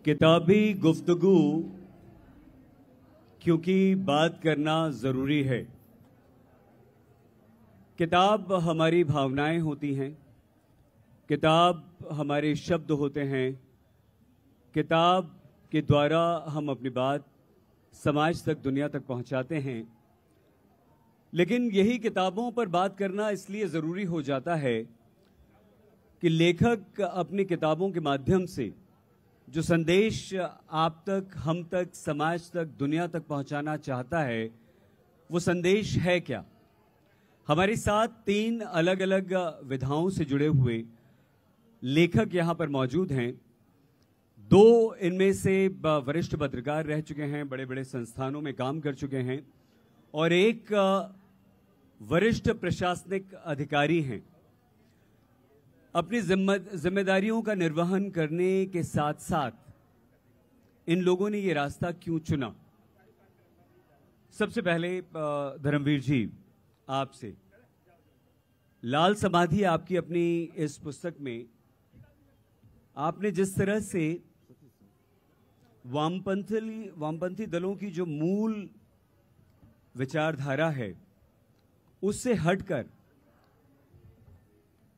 किताबी गुफ्तगू क्योंकि बात करना जरूरी है। किताब हमारी भावनाएं होती हैं, किताब हमारे शब्द होते हैं, किताब के द्वारा हम अपनी बात समाज तक, दुनिया तक पहुंचाते हैं। लेकिन यही किताबों पर बात करना इसलिए ज़रूरी हो जाता है कि लेखक अपनी किताबों के माध्यम से जो संदेश आप तक, हम तक, समाज तक, दुनिया तक पहुंचाना चाहता है, वो संदेश है क्या। हमारे साथ 3 अलग अलग विधाओं से जुड़े हुए लेखक यहां पर मौजूद हैं। 2 इनमें से वरिष्ठ पत्रकार रह चुके हैं, बड़े बड़े संस्थानों में काम कर चुके हैं, और एक वरिष्ठ प्रशासनिक अधिकारी हैं। अपनी जिम्मेदारियों का निर्वहन करने के साथ साथ इन लोगों ने ये रास्ता क्यों चुना। सबसे पहले धर्मवीर जी, आपसे, लाल समाधि आपकी अपनी इस पुस्तक में आपने जिस तरह से वामपंथी दलों की जो मूल विचारधारा है उससे हटकर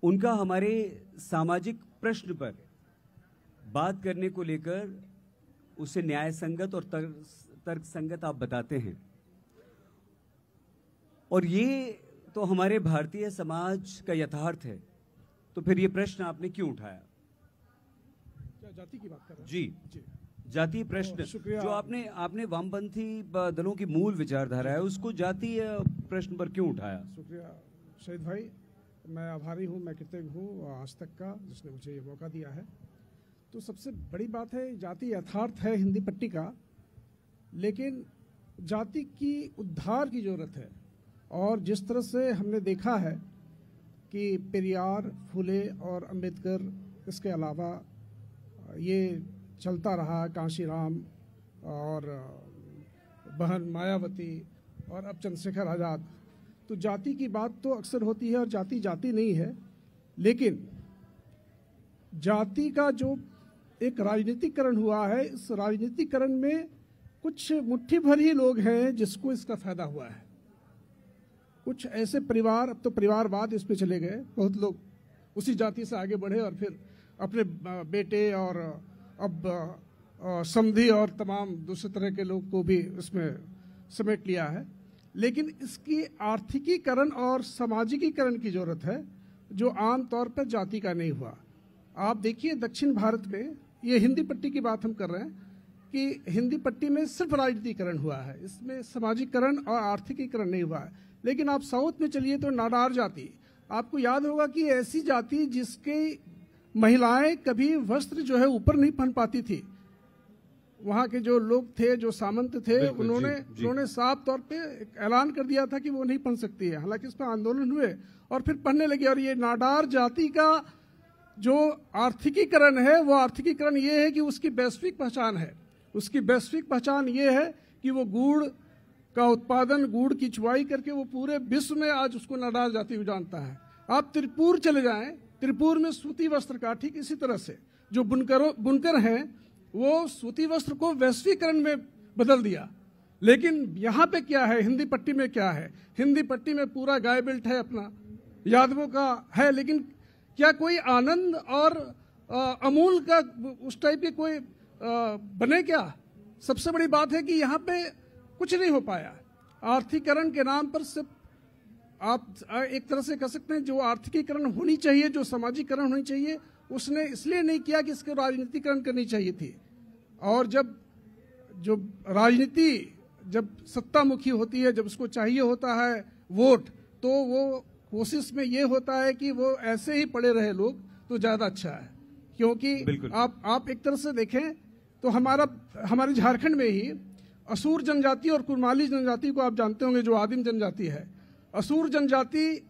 उनका हमारे सामाजिक प्रश्न पर बात करने को लेकर उसे न्याय संगत और तर्क संगत आप बताते हैं। और ये तो हमारे भारतीय समाज का यथार्थ है। तो फिर ये प्रश्न आपने क्यों उठाया? क्या जाति की बात कर रहे हैं? जी, जातीय प्रश्न जो आपने वामपंथी दलों की मूल विचारधारा है उसको जातीय प्रश्न पर क्यों उठाया? शुक्रिया शहीद भाई, मैं आभारी हूँ, मैं कृतज्ञ हूँ आज तक का जिसने मुझे ये मौका दिया है। तो सबसे बड़ी बात है, जाति यथार्थ है हिंदी पट्टी का, लेकिन जाति की उद्धार की जरूरत है। और जिस तरह से हमने देखा है कि पेरियार, फुले और अंबेडकर, इसके अलावा ये चलता रहा कांशीराम और बहन मायावती और अब चंद्रशेखर आज़ाद। तो जाति की बात तो अक्सर होती है और जाति जाति नहीं है, लेकिन जाति का जो एक राजनीतिकरण हुआ है, इस राजनीतिकरण में कुछ मुट्ठी भर ही लोग हैं जिसको इसका फायदा हुआ है। कुछ ऐसे परिवार, अब तो परिवारवाद इसमें चले गए, बहुत लोग उसी जाति से आगे बढ़े और फिर अपने बेटे और अब समधी और तमाम दूसरे तरह के लोग को भी इसमें समेट लिया है। लेकिन इसकी आर्थिकीकरण और सामाजिकीकरण की जरूरत है, जो आम तौर पर जाति का नहीं हुआ। आप देखिए दक्षिण भारत में, ये हिंदी पट्टी की बात हम कर रहे हैं कि हिंदी पट्टी में सिर्फ राजनीतिकरण हुआ है, इसमें सामाजिकरण और आर्थिकीकरण नहीं हुआ है। लेकिन आप साउथ में चलिए तो नाडार जाति, आपको याद होगा कि ऐसी जाति जिसकी महिलाएं कभी वस्त्र जो है ऊपर नहीं पहन पाती थी। वहाँ के जो लोग थे, जो सामंत थे, उन्होंने साफ तौर पे ऐलान कर दिया था कि वो नहीं पहन सकती है। हालांकि इस पर आंदोलन हुए और फिर पहनने लगे। और ये नाडार जाति का जो आर्थिकीकरण है, वो आर्थिकीकरण ये है कि उसकी वैश्विक पहचान है। उसकी वैश्विक पहचान ये है कि वो गुड़ का उत्पादन, गुड़ की चुवाई करके वो पूरे विश्व में आज उसको नाडार जाति को जानता है। आप त्रिपुर चले जाएं, त्रिपुर में सूती वस्त्र का ठीक इसी तरह से जो बुनकर हैं, वो सूती वस्त्र को वैश्वीकरण में बदल दिया। लेकिन यहाँ पे क्या है, हिंदी पट्टी में क्या है? हिंदी पट्टी में पूरा गाय बेल्ट है, अपना यादवों का है, लेकिन क्या कोई आनंद और अमूल का उस टाइप के कोई बने क्या? सबसे बड़ी बात है कि यहाँ पे कुछ नहीं हो पाया। आर्थिकीकरण के नाम पर सिर्फ आप एक तरह से कह सकते हैं जो आर्थिकीकरण होनी चाहिए, जो सामाजिकरण होनी चाहिए, उसने इसलिए नहीं किया कि इसको राजनीतिकरण करनी चाहिए थी। और जब जो राजनीति जब सत्तामुखी होती है, जब उसको चाहिए होता है वोट, तो वो कोशिश में ये होता है कि वो ऐसे ही पड़े रहे लोग तो ज्यादा अच्छा है। क्योंकि आप एक तरह से देखें तो हमारे झारखंड में ही असुर जनजाति और कुरमाली जनजाति को आप जानते होंगे, जो आदिम जनजाति है। असुर जनजाति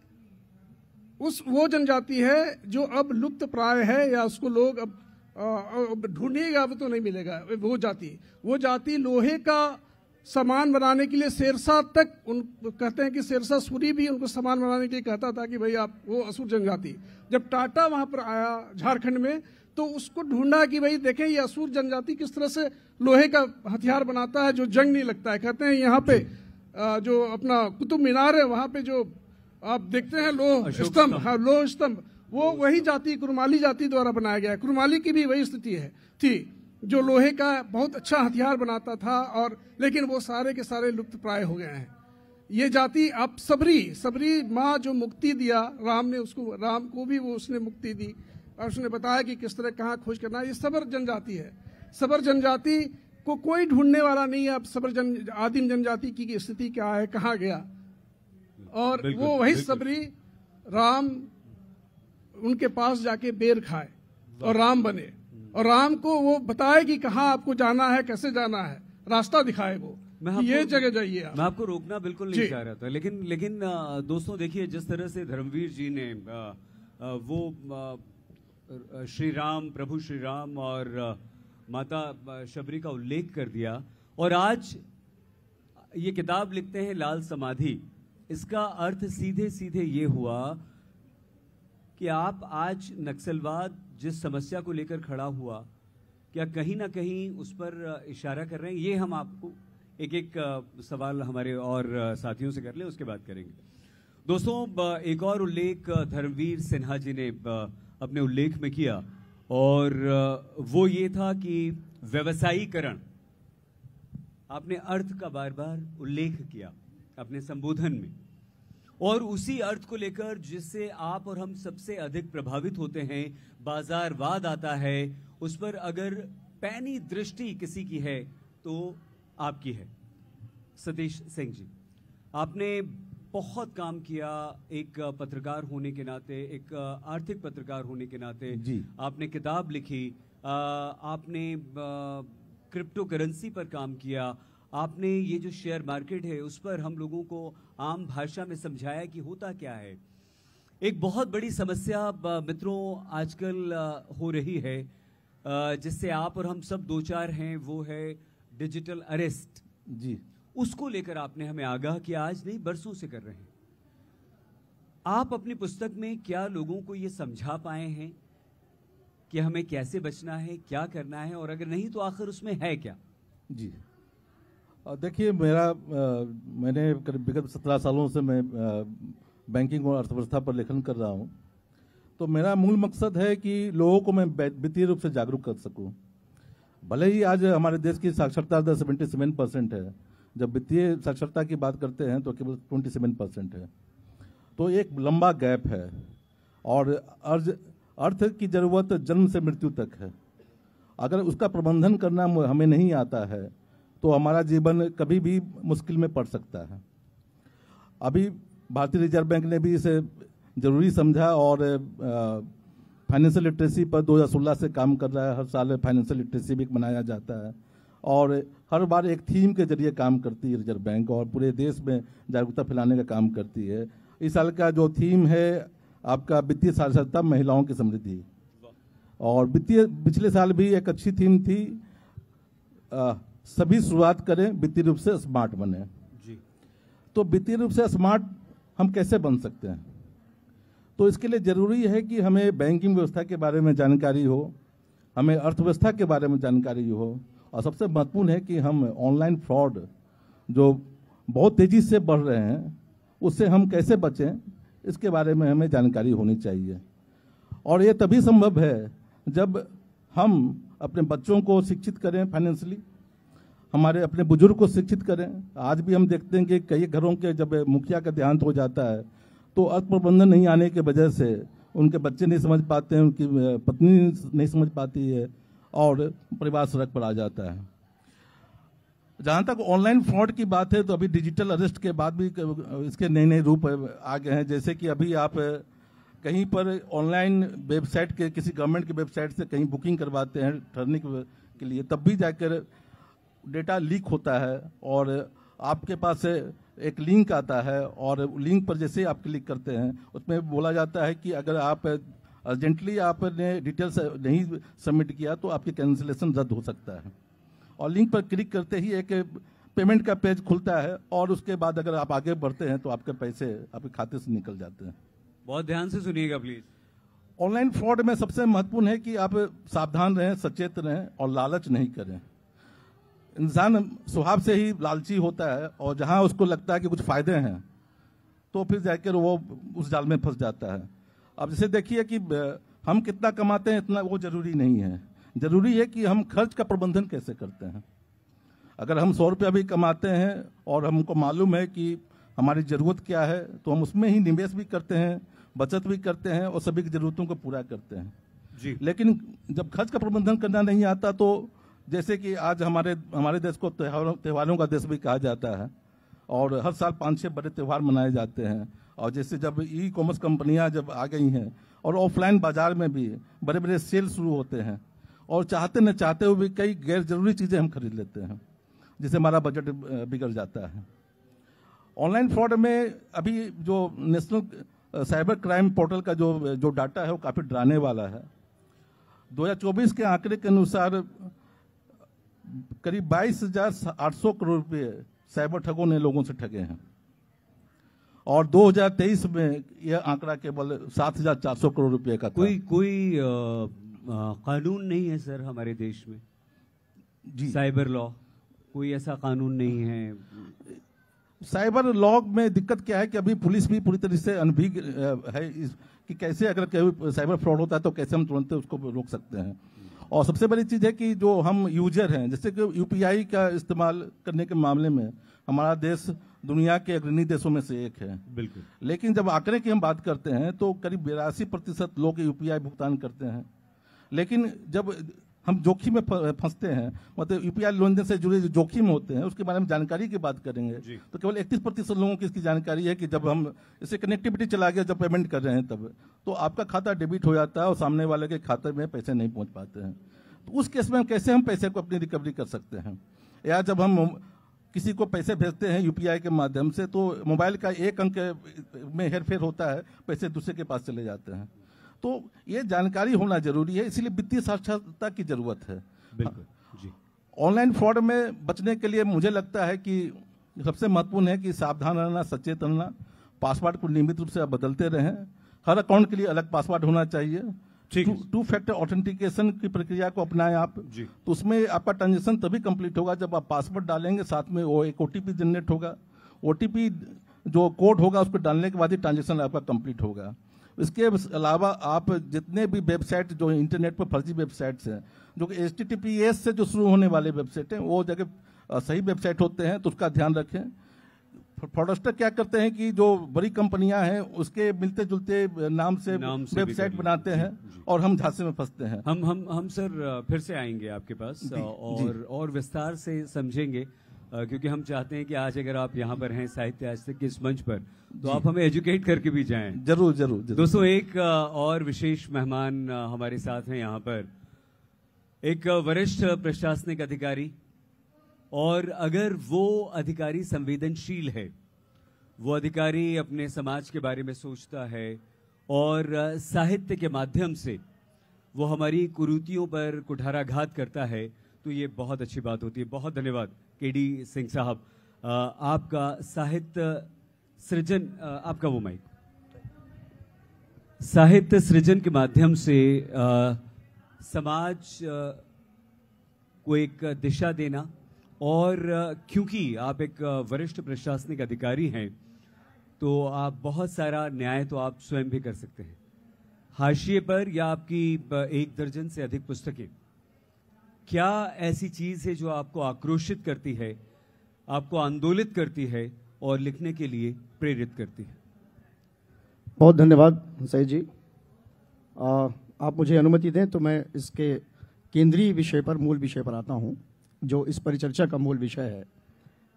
वो जनजाति है जो अब लुप्त प्राय है, या उसको लोग अब ढूंढिएगा वो तो नहीं मिलेगा। वो जाति लोहे का सामान बनाने के लिए शेरशाह तक कहते हैं कि शेरशाह सूरी भी उनको सामान बनाने के लिए कहता था कि भाई आप, वो असुर जनजाति। जब टाटा वहां पर आया झारखंड में, तो उसको ढूंढा कि भाई देखें ये असुर जनजाति किस तरह से लोहे का हथियार बनाता है जो जंग नहीं लगता है। कहते हैं यहाँ पे जो अपना कुतुब मीनार है वहां पे जो आप देखते हैं लोह स्तंभ, हाँ लोह स्तंभ, वो वही जाति कुरमाली जाति द्वारा बनाया गया है। कुरमाली की भी वही स्थिति थी जो लोहे का बहुत अच्छा हथियार बनाता था, और लेकिन वो सारे के सारे लुप्त प्राय हो गए हैं। ये जाति अब सबरी माँ जो मुक्ति दिया राम को भी वो उसने मुक्ति दी, और उसने बताया कि किस तरह कहाँ खोज करना है। ये सबर जनजाति है। सबर जनजाति को कोई ढूंढने वाला नहीं है। अब आदिम जनजाति की स्थिति क्या है, कहाँ गया, और वो वही सबरी राम उनके पास जाके बेर खाए और राम बने, और राम को वो बताए कि कहाँ आपको जाना है, कैसे जाना है, रास्ता दिखाए वो कि ये जगह जाइए आप। मैं आपको रोकना बिल्कुल नहीं चाह रहा था, लेकिन दोस्तों देखिए जिस तरह से धर्मवीर जी ने वो श्री राम, प्रभु श्री राम और माता शबरी का उल्लेख कर दिया, और आज ये किताब लिखते हैं लाल समाधि। इसका अर्थ सीधे सीधे ये हुआ कि आप आज नक्सलवाद जिस समस्या को लेकर खड़ा हुआ, क्या कहीं ना कहीं उस पर इशारा कर रहे हैं? ये हम आपको एक सवाल हमारे और साथियों से कर लें, उसके बाद करेंगे। दोस्तों एक और उल्लेख धर्मवीर सिन्हा जी ने अपने उल्लेख में किया, और वो ये था कि व्यवसायीकरण। आपने अर्थ का बार बार उल्लेख किया अपने संबोधन में, और उसी अर्थ को लेकर जिससे आप और हम सबसे अधिक प्रभावित होते हैं, बाजारवाद आता है। उस पर अगर पैनी दृष्टि किसी की है तो आपकी है। सतीश सिंह जी, आपने बहुत काम किया एक पत्रकार होने के नाते, एक आर्थिक पत्रकार होने के नाते जी। आपने किताब लिखी, आपने क्रिप्टो करेंसी पर काम किया, आपने ये जो शेयर मार्केट है उस पर हम लोगों को आम भाषा में समझाया कि होता क्या है। एक बहुत बड़ी समस्या मित्रों आजकल हो रही है, जिससे आप और हम सब दो चार हैं, वो है डिजिटल अरेस्ट जी। उसको लेकर आपने हमें आगाह किया, आज नहीं बरसों से कर रहे हैं। आप अपनी पुस्तक में क्या लोगों को ये समझा पाए हैं कि हमें कैसे बचना है, क्या करना है, और अगर नहीं तो आखिर उसमें है क्या? जी देखिए, मैंने विगत 17 सालों से मैं बैंकिंग और अर्थव्यवस्था पर लेखन कर रहा हूँ। तो मेरा मूल मकसद है कि लोगों को मैं वित्तीय रूप से जागरूक कर सकूं। भले ही आज हमारे देश की साक्षरता दर 77% है, जब वित्तीय साक्षरता की बात करते हैं तो केवल 27% है। तो एक लंबा गैप है, और अर्थ की जरूरत जन्म से मृत्यु तक है। अगर उसका प्रबंधन करना हमें नहीं आता है तो हमारा जीवन कभी भी मुश्किल में पड़ सकता है। अभी भारतीय रिजर्व बैंक ने भी इसे जरूरी समझा और फाइनेंशियल लिटरेसी पर 2016 से काम कर रहा है। हर साल फाइनेंशियल लिटरेसी वीक मनाया जाता है, और हर बार एक थीम के जरिए काम करती है रिजर्व बैंक, और पूरे देश में जागरूकता फैलाने का काम करती है। इस साल का जो थीम है आपका वित्तीय साक्षरता, महिलाओं की समृद्धि, और पिछले साल भी एक अच्छी थीम थी, सभी शुरुआत करें वित्तीय रूप से स्मार्ट बने जी। तो वित्तीय रूप से स्मार्ट हम कैसे बन सकते हैं? तो इसके लिए जरूरी है कि हमें बैंकिंग व्यवस्था के बारे में जानकारी हो, हमें अर्थव्यवस्था के बारे में जानकारी हो, और सबसे महत्वपूर्ण है कि हम ऑनलाइन फ्रॉड जो बहुत तेजी से बढ़ रहे हैं उससे हम कैसे बचें, इसके बारे में हमें जानकारी होनी चाहिए। और ये तभी संभव है जब हम अपने बच्चों को शिक्षित करें फाइनेंशियली, हमारे अपने बुजुर्ग को शिक्षित करें। आज भी हम देखते हैं कि कई घरों के जब मुखिया का देहांत हो जाता है तो अर्थ प्रबंधन नहीं आने की वजह से उनके बच्चे नहीं समझ पाते हैं, उनकी पत्नी नहीं समझ पाती है, और परिवार सड़क पर आ जाता है। जहां तक ऑनलाइन फ्रॉड की बात है तो अभी डिजिटल अरेस्ट के बाद भी इसके नए नए रूप आ गए हैं। जैसे कि अभी आप कहीं पर ऑनलाइन वेबसाइट के, किसी गवर्नमेंट की वेबसाइट से कहीं बुकिंग करवाते हैं ठहरने के लिए, तब भी जाकर डेटा लीक होता है और आपके पास एक लिंक आता है, और लिंक पर जैसे आप क्लिक करते हैं उसमें बोला जाता है कि अगर आप अर्जेंटली आपने डिटेल्स नहीं सबमिट किया तो आपकी कैंसिलेशन रद्द हो सकता है। और लिंक पर क्लिक करते ही एक पेमेंट का पेज खुलता है, और उसके बाद अगर आप आगे बढ़ते हैं तो आपके पैसे आपके खाते से निकल जाते हैं। बहुत ध्यान से सुनिएगा प्लीज। ऑनलाइन फ्रॉड में सबसे महत्वपूर्ण है कि आप सावधान रहें, सचेत रहें और लालच नहीं करें। इंसान स्वभाव से ही लालची होता है और जहां उसको लगता है कि कुछ फायदे हैं तो फिर जाकर वो उस जाल में फंस जाता है। अब जैसे देखिए कि हम कितना कमाते हैं इतना वो जरूरी नहीं है, जरूरी है कि हम खर्च का प्रबंधन कैसे करते हैं। अगर हम 100 रुपया भी कमाते हैं और हमको मालूम है कि हमारी जरूरत क्या है तो हम उसमें ही निवेश भी करते हैं, बचत भी करते हैं और सभी की जरूरतों को पूरा करते हैं जी। लेकिन जब खर्च का प्रबंधन करना नहीं आता तो जैसे कि आज हमारे देश को त्योहारों का देश भी कहा जाता है और हर साल 5-6 बड़े त्यौहार मनाए जाते हैं। और जैसे जब ई कॉमर्स कंपनियां जब आ गई हैं और ऑफलाइन बाजार में भी बड़े बड़े सेल शुरू होते हैं और चाहते न चाहते हुए भी कई गैर जरूरी चीजें हम खरीद लेते हैं जिससे हमारा बजट बिगड़ जाता है। ऑनलाइन फ्रॉड में अभी जो नेशनल साइबर क्राइम पोर्टल का जो डाटा है वो काफी डराने वाला है। 2024 के आंकड़े के अनुसार करीब 22,800 करोड़ रुपए साइबर ठगों ने लोगों से ठगे हैं और 2023 में यह आंकड़ा केवल 7,400 करोड़ रुपए का था। कोई कानून नहीं है सर हमारे देश में जी, साइबर लॉ, कोई ऐसा कानून नहीं है। साइबर लॉ में दिक्कत क्या है कि अभी पुलिस भी पूरी तरह से अनभिज्ञ है कि कैसे अगर कोई साइबर फ्रॉड होता है तो कैसे हम तुरंत उसको रोक सकते हैं। और सबसे बड़ी चीज है कि जो हम यूजर हैं, जैसे कि यूपीआई का इस्तेमाल करने के मामले में हमारा देश दुनिया के अग्रणी देशों में से एक है। बिल्कुल। लेकिन जब आंकड़े की हम बात करते हैं तो करीब 82% लोग यूपीआई भुगतान करते हैं। लेकिन जब हम जोखिम में फंसते हैं, मतलब यूपीआई लेनदेन से जुड़े जो जोखिम होते हैं उसके बारे में जानकारी की बात करेंगे तो केवल 31% लोगों की इसकी जानकारी है कि जब हम इसे कनेक्टिविटी चला गया, जब पेमेंट कर रहे हैं तब तो आपका खाता डेबिट हो जाता है और सामने वाले के खाते में पैसे नहीं पहुंच पाते हैं। तो उस केस में कैसे हम पैसे को अपनी रिकवरी कर सकते हैं, या जब हम किसी को पैसे भेजते हैं यूपीआई के माध्यम से तो मोबाइल का एक अंक में हेरफेर होता है, पैसे दूसरे के पास चले जाते हैं। तो ये जानकारी होना जरूरी है, इसलिए वित्तीय साक्षरता की जरूरत है। बिल्कुल जी। ऑनलाइन फ्रॉड में बचने के लिए मुझे लगता है कि सबसे महत्वपूर्ण है कि सावधान रहना, सचेत रहना, पासवर्ड को नियमित रूप से आप बदलते रहें, हर अकाउंट के लिए अलग पासवर्ड होना चाहिए, टू फैक्टर ऑथेंटिकेशन की प्रक्रिया को अपनाएं आप जी। तो उसमें आपका ट्रांजेक्शन तभी कंप्लीट होगा जब आप पासवर्ड डालेंगे, साथ में वो एक ओटीपी जनरेट होगा, ओटीपी जो कोड होगा उसको डालने के बाद ही ट्रांजेक्शन आपका कंप्लीट होगा। इसके अलावा आप जितने भी वेबसाइट जो इंटरनेट पर फर्जी वेबसाइट्स हैं, जो कि HTTPS से जो शुरू होने वाले वेबसाइट हैं, वो जगह सही वेबसाइट होते हैं तो उसका ध्यान रखें। फ्रॉडस्टर क्या करते हैं कि जो बड़ी कंपनियां हैं उसके मिलते जुलते नाम से वेबसाइट बनाते हैं और हम झांसे में फंसते हैं। हम सर फिर से आएंगे आपके पास और विस्तार से समझेंगे, क्योंकि हम चाहते हैं कि आज अगर आप यहाँ पर हैं साहित्य आज तक के इस मंच पर तो आप हमें एजुकेट करके भी जाएं। जरूर जरूर, जरूर। दोस्तों, एक और विशेष मेहमान हमारे साथ हैं यहाँ पर, एक वरिष्ठ प्रशासनिक अधिकारी, और अगर वो अधिकारी संवेदनशील है, वो अधिकारी अपने समाज के बारे में सोचता है और साहित्य के माध्यम से वो हमारी कुरीतियों पर कुठाराघात करता है, तो ये बहुत अच्छी बात होती है। बहुत धन्यवाद केडी सिंह साहब। आपका साहित्य सृजन, आपका वो माइक, साहित्य सृजन के माध्यम से समाज को एक दिशा देना, और क्योंकि आप एक वरिष्ठ प्रशासनिक अधिकारी हैं तो आप बहुत सारा न्याय तो आप स्वयं भी कर सकते हैं हाशिए पर, या आपकी 1 दर्जन से अधिक पुस्तकें। क्या ऐसी चीज है जो आपको आक्रोशित करती है, आपको आंदोलित करती है और लिखने के लिए प्रेरित करती है? बहुत धन्यवाद सही जी। आप मुझे अनुमति दें तो मैं इसके केंद्रीय विषय पर, मूल विषय पर आता हूं, जो इस परिचर्चा का मूल विषय है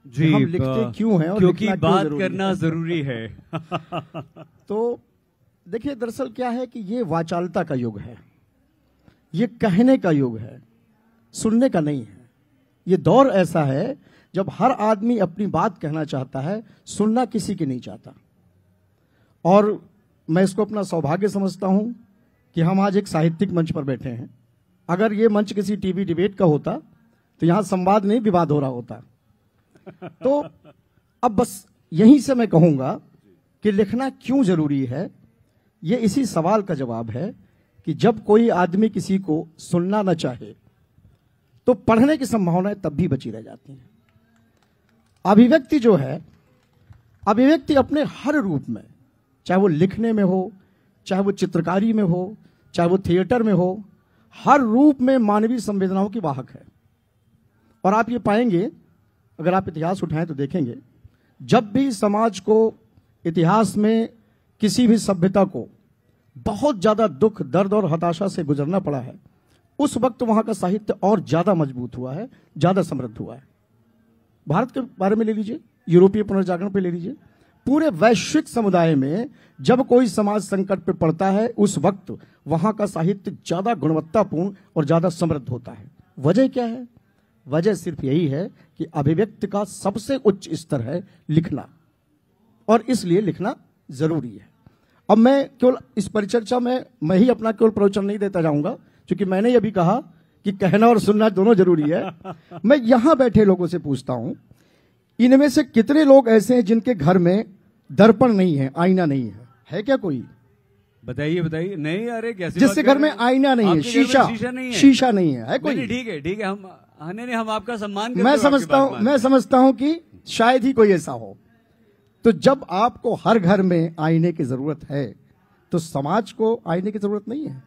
जी। हम लिखते क्यों हैं और क्योंकि बात करना जरूरी है। तो देखिए, दरअसल क्या है कि ये वाचालता का युग है, ये कहने का युग है, सुनने का नहीं है। ये दौर ऐसा है जब हर आदमी अपनी बात कहना चाहता है, सुनना किसी की नहीं चाहता। और मैं इसको अपना सौभाग्य समझता हूं कि हम आज एक साहित्यिक मंच पर बैठे हैं। अगर ये मंच किसी टीवी डिबेट का होता तो यहां संवाद नहीं, विवाद हो रहा होता। तो अब बस यहीं से मैं कहूंगा कि लिखना क्यों जरूरी है, ये इसी सवाल का जवाब है कि जब कोई आदमी किसी को सुनना न चाहे तो पढ़ने की संभावनाएं तब भी बची रह जाती हैं। अभिव्यक्ति जो है, अभिव्यक्ति अपने हर रूप में, चाहे वो लिखने में हो, चाहे वो चित्रकारी में हो, चाहे वो थिएटर में हो, हर रूप में मानवीय संवेदनाओं की वाहक है। और आप ये पाएंगे, अगर आप इतिहास उठाएं तो देखेंगे, जब भी समाज को इतिहास में किसी भी सभ्यता को बहुत ज्यादा दुख, दर्द और हताशा से गुजरना पड़ा है, उस वक्त वहां का साहित्य और ज्यादा मजबूत हुआ है, ज्यादा समृद्ध हुआ है। भारत के बारे में ले लीजिए, यूरोपीय पुनर्जागरण पे ले लीजिए, पूरे वैश्विक समुदाय में जब कोई समाज संकट पे पड़ता है, उस वक्त वहां का साहित्य ज्यादा गुणवत्तापूर्ण और ज्यादा समृद्ध होता है। वजह क्या है? वजह सिर्फ यही है कि अभिव्यक्ति का सबसे उच्च स्तर है लिखना, और इसलिए लिखना जरूरी है। अब मैं केवल इस परिचर्चा में मैं ही अपना केवल प्रवचन नहीं देता जाऊंगा, क्योंकि मैंने ये भी कहा कि कहना और सुनना दोनों जरूरी है। मैं यहां बैठे लोगों से पूछता हूं, इनमें से कितने लोग ऐसे हैं जिनके घर में दर्पण नहीं है, आईना नहीं है क्या कोई? बताइए बताइए। नहीं, अरे कैसे जिसके घर में आईना नहीं है, शीशा नहीं है कोई? ठीक है, हम आपका सम्मान करते हैं। मैं समझता हूं कि शायद ही कोई ऐसा हो। तो जब आपको हर घर में आईने की जरूरत है, तो समाज को आईने की जरूरत नहीं है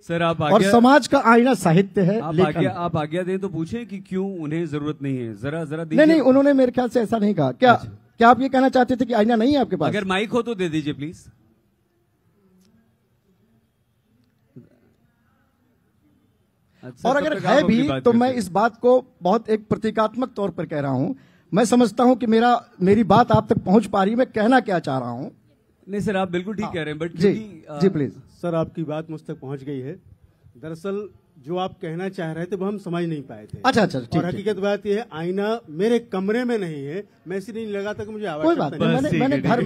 सर। आप और समाज का आईना साहित्य है। आप आज्ञा दें तो पूछें कि क्यों उन्हें जरूरत नहीं है। जरा नहीं, उन्होंने मेरे ख्याल से ऐसा नहीं कहा। क्या आप ये कहना चाहते थे कि आईना नहीं है आपके पास? अगर माइक हो तो दे दीजिए प्लीज। और अगर है भी तो मैं इस बात को बहुत एक प्रतीकात्मक तौर पर कह रहा हूं। मैं समझता हूं कि मेरी बात आप तक पहुंच पा रही है। मैं कहना क्या चाह रहा हूं? नहीं सर, आप बिल्कुल ठीक कह रहे हैं, बट जी प्लीज सर, आपकी बात मुझ तक पहुंच गई है। दरअसल जो आप कहना चाह रहे थे वो हम समझ नहीं पाए थे। अच्छा, और हकीकत बात यह है, आईना मेरे कमरे में नहीं है। मैं इसलिए नहीं लगा था कि मुझे कोई बात नहीं। मैंने घर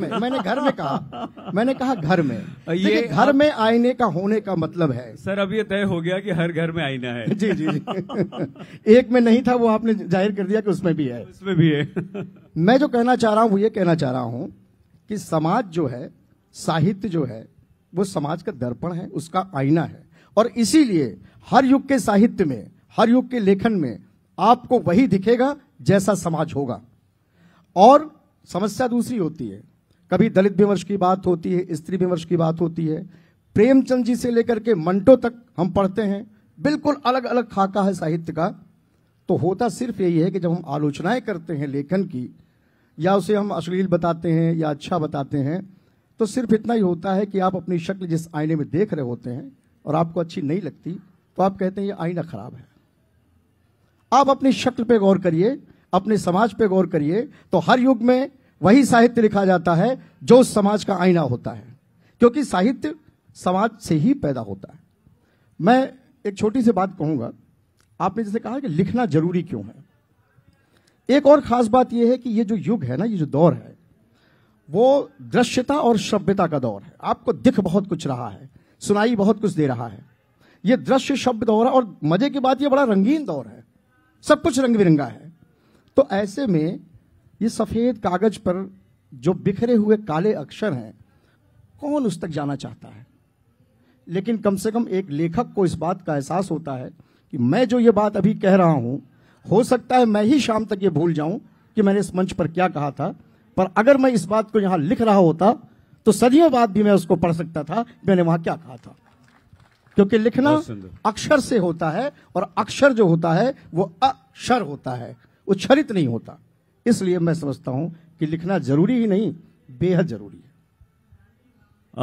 में कहा, मैंने कहा घर में। ये घर में आईने का होने का मतलब है सर, अब ये तय हो गया कि हर घर में आईना है। जी। एक में नहीं था, वो आपने जाहिर कर दिया कि उसमें भी है। उसमें भी है। मैं जो कहना चाह रहा हूं वो ये कहना चाह रहा हूं कि समाज जो है, साहित्य जो है, वो समाज का दर्पण है, उसका आईना है। और इसीलिए हर युग के साहित्य में, हर युग के लेखन में आपको वही दिखेगा जैसा समाज होगा। और समस्या दूसरी होती है, कभी दलित विमर्श की बात होती है, स्त्री विमर्श की बात होती है, प्रेमचंद जी से लेकर के मंटो तक हम पढ़ते हैं, बिल्कुल अलग अलग खाका है साहित्य का। तो होता सिर्फ यही है कि जब हम आलोचनाएं करते हैं लेखन की, या उसे हम अश्लील बताते हैं या अच्छा बताते हैं, तो सिर्फ इतना ही होता है कि आप अपनी शक्ल जिस आईने में देख रहे होते हैं और आपको अच्छी नहीं लगती, तो आप कहते हैं ये आईना खराब है। आप अपनी शक्ल पे गौर करिए, अपने समाज पे गौर करिए, तो हर युग में वही साहित्य लिखा जाता है जो उस समाज का आईना होता है, क्योंकि साहित्य समाज से ही पैदा होता है। मैं एक छोटी सी बात कहूंगा। आपने जैसे कहा कि लिखना जरूरी क्यों है, एक और खास बात यह है कि ये जो युग है ना, ये जो दौर है, वो दृश्यता और श्रव्यता का दौर है। आपको दिख बहुत कुछ रहा है, सुनाई बहुत कुछ दे रहा है। ये दृश्य शब्द दौर है, और मजे की बात ये बड़ा रंगीन दौर है, सब कुछ रंग बिरंगा है। तो ऐसे में ये सफेद कागज पर जो बिखरे हुए काले अक्षर हैं, कौन उस तक जाना चाहता है? लेकिन कम से कम एक लेखक को इस बात का एहसास होता है कि मैं जो ये बात अभी कह रहा हूं, हो सकता है मैं ही शाम तक ये भूल जाऊं कि मैंने इस मंच पर क्या कहा था, पर अगर मैं इस बात को यहां लिख रहा होता तो सदियों बाद भी मैं उसको पढ़ सकता था मैंने वहां क्या कहा था। क्योंकि लिखना अक्षर से होता है, और अक्षर जो होता है वो अक्षर होता है, उच्चरित नहीं होता। इसलिए मैं समझता हूं कि लिखना जरूरी ही नहीं, बेहद जरूरी है।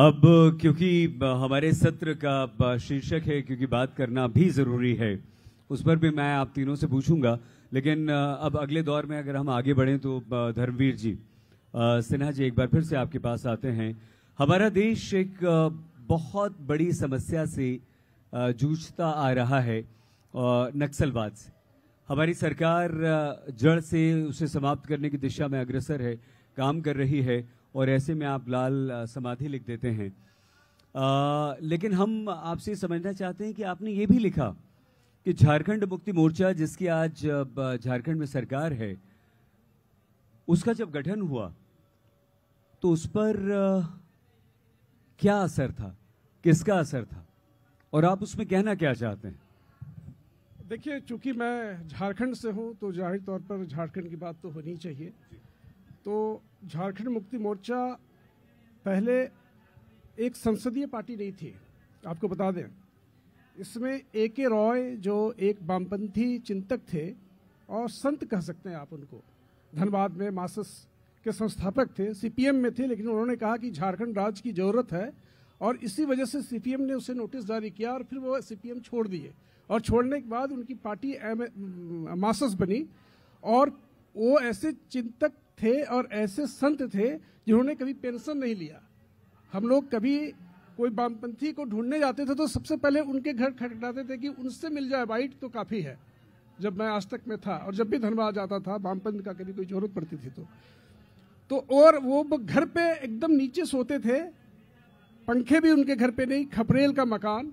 अब क्योंकि हमारे सत्र का शीर्षक है क्योंकि बात करना भी जरूरी है, उस पर भी मैं आप तीनों से पूछूंगा। लेकिन अब अगले दौर में अगर हम आगे बढ़ें तो धर्मवीर जी, सिन्हा जी, एक बार फिर से आपके पास आते हैं। हमारा देश एक बहुत बड़ी समस्या से जूझता आ रहा है, नक्सलवाद से। हमारी सरकार जड़ से उसे समाप्त करने की दिशा में अग्रसर है, काम कर रही है, और ऐसे में आप लाल समाधि लिख देते हैं। लेकिन हम आपसे समझना चाहते हैं कि आपने ये भी लिखा कि झारखंड मुक्ति मोर्चा, जिसकी आज झारखंड में सरकार है, उसका जब गठन हुआ तो उस पर क्या असर था, किसका असर था? और आप उसमें कहना क्या चाहते हैं? देखिए, चूंकि मैं झारखंड से हूं तो जाहिर तौर पर झारखंड की बात तो होनी चाहिए। तो झारखंड मुक्ति मोर्चा पहले एक संसदीय पार्टी नहीं थी, आपको बता दें। इसमें A.K. रॉय जो एक वामपंथी चिंतक थे और संत कह सकते हैं आप उनको, धनबाद में मार्क्सिस्ट के संस्थापक थे, सीपीएम में थे, लेकिन उन्होंने कहा कि झारखंड राज्य की जरूरत है और इसी वजह से सीपीएम ने उसे नोटिस जारी किया और फिर वो सीपीएम छोड़ दिए और छोड़ने के बाद उनकी पार्टी मार्क्सिस्ट बनी। और वो ऐसे चिंतक थे और ऐसे संत थे जिन्होंने कभी पेंशन नहीं लिया। हम लोग कभी कोई वामपंथी को ढूंढने जाते थे तो सबसे पहले उनके घर खटखटाते थे कि उनसे मिल जाए बाइट तो काफ़ी है। जब मैं आज तक में था और जब भी धनबाद जाता था वामपंथ का कभी कोई जरूरत पड़ती थी तो और वो घर पे एकदम नीचे सोते थे, पंखे भी उनके घर पे नहीं, खपरेल का मकान।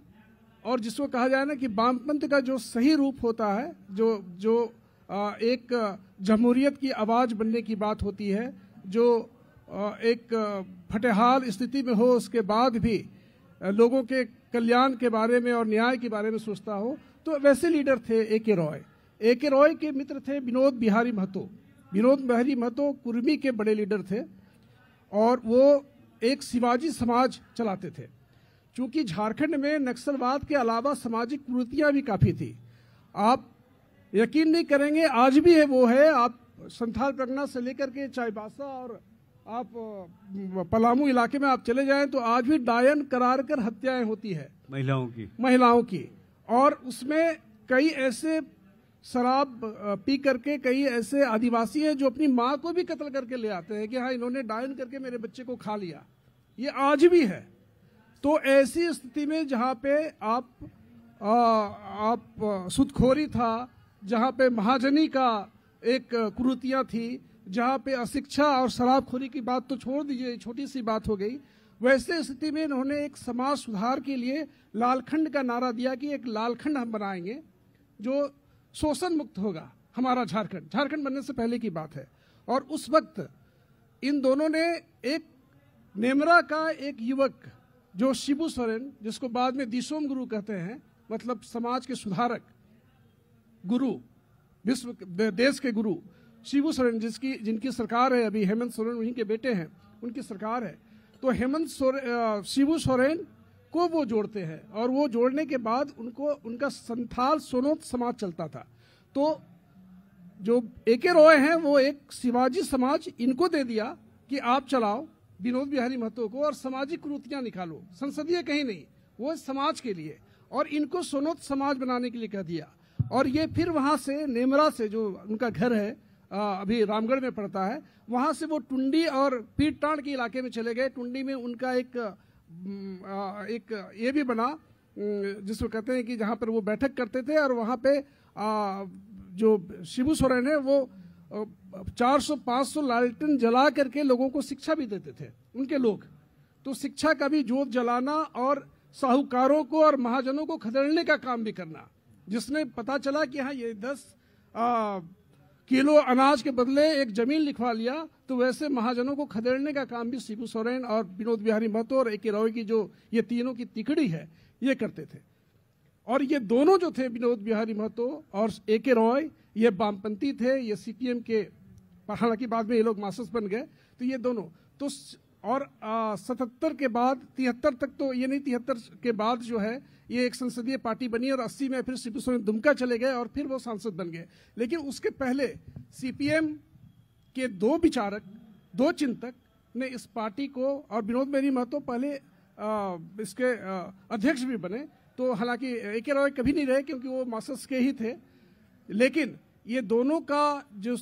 और जिसको कहा जाए ना कि वामपंथ का जो सही रूप होता है, जो एक जमहूरियत की आवाज़ बनने की बात होती है, जो एक फटेहाल स्थिति में हो उसके बाद भी लोगों के कल्याण के बारे में और न्याय के बारे में सोचता हो, तो वैसे लीडर थे A.K. रॉय। A.K. रॉय के मित्र थे विनोद बिहारी महतो। विनोद बिहारी महतो कुर्मी के बड़े लीडर थे और वो एक शिवाजी समाज चलाते थे। चूंकि झारखंड में नक्सलवाद के अलावा सामाजिक कुरीतियां भी काफ़ी थी। आप यकीन नहीं करेंगे, आज भी है वो है। आप संथाल परगना से लेकर के चाईबासा और आप पलामू इलाके में आप चले जाएं तो आज भी डायन करार कर हत्याएं होती है महिलाओं की। और उसमें कई ऐसे शराब पी करके कई ऐसे आदिवासी हैं जो अपनी माँ को भी कत्ल करके ले आते हैं कि हाँ इन्होंने डायन करके मेरे बच्चे को खा लिया। ये आज भी है। तो ऐसी स्थिति में जहाँ पे आप सुदखोरी था, जहाँ पे महाजनी का एक कुरीतियाँ थी, जहाँ पे अशिक्षा और शराबखोरी की बात तो छोड़ दीजिए, छोटी सी बात हो गई। वैसे स्थिति में इन्होंने एक समाज सुधार के लिए लालखंड का नारा दिया कि एक लालखंड हम बनाएंगे जो शोषण मुक्त होगा हमारा झारखंड बनने से पहले की बात है। और उस वक्त इन दोनों ने एक नेमरा का एक युवक जो शिबू सोरेन, जिसको बाद में दिसोम गुरु कहते हैं, मतलब समाज के सुधारक गुरु, विश्व देश के गुरु शिबू सोरेन, जिनकी सरकार है अभी, हेमंत सोरेन उन्हीं के बेटे हैं, उनकी सरकार है। तो शिबू सोरेन को वो जोड़ते हैं और वो जोड़ने के बाद उनका संथाल सोनोत समाज चलता था। तो जो A.K. रॉय हैं वो एक शिवाजी समाज इनको दे दिया कि आप चलाओ विनोद बिहारी महतो को और सामाजिक कुरीतियां निकालो, संसदीय कहीं नहीं, वो समाज के लिए, और इनको सोनोत समाज बनाने के लिए कह दिया। और ये फिर वहां से नेमरा से, जो उनका घर है अभी रामगढ़ में पड़ता है, वहां से वो टुंडी और पीरटांड के इलाके में चले गए। टुंडी में उनका एक ये भी बना जिसको कहते हैं कि जहाँ पर वो बैठक करते थे और वहाँ पे जो शिबू सोरेन है वो 400-500 लालटेन जला करके लोगों को शिक्षा भी देते थे उनके लोग। तो शिक्षा का भी जोत जलाना और साहूकारों को और महाजनों को खदेड़ने का काम भी करना, जिसमें पता चला कि हाँ ये 10 किलो अनाज के बदले एक जमीन लिखवा लिया, तो वैसे महाजनों को खदेड़ने का काम भी शिबू सोरेन और विनोद बिहारी महतो और A.K. रॉय की जो ये तीनों की तिकड़ी है ये करते थे। और ये दोनों जो थे, विनोद बिहारी महतो और A.K. रॉय, ये वामपंथी थे, ये सीपीएम के, हालांकि बाद में ये लोग मार्क्सिस्ट बन गए। तो ये दोनों तो, और 77 के बाद 73 तक, तो ये नहीं 73 के बाद जो है ये एक संसदीय पार्टी बनी और 80 में फिर शिबू सोरेन दुमका चले गए और फिर वो सांसद बन गए। लेकिन उसके पहले सीपीएम के 2 विचारक, 2 चिंतक ने इस पार्टी को, और विनोद बिहारी महतो पहले इसके अध्यक्ष भी बने। तो हालांकि A.K. रॉय कभी नहीं रहे क्योंकि वो मार्क्सिस्ट के ही थे, लेकिन ये दोनों का जो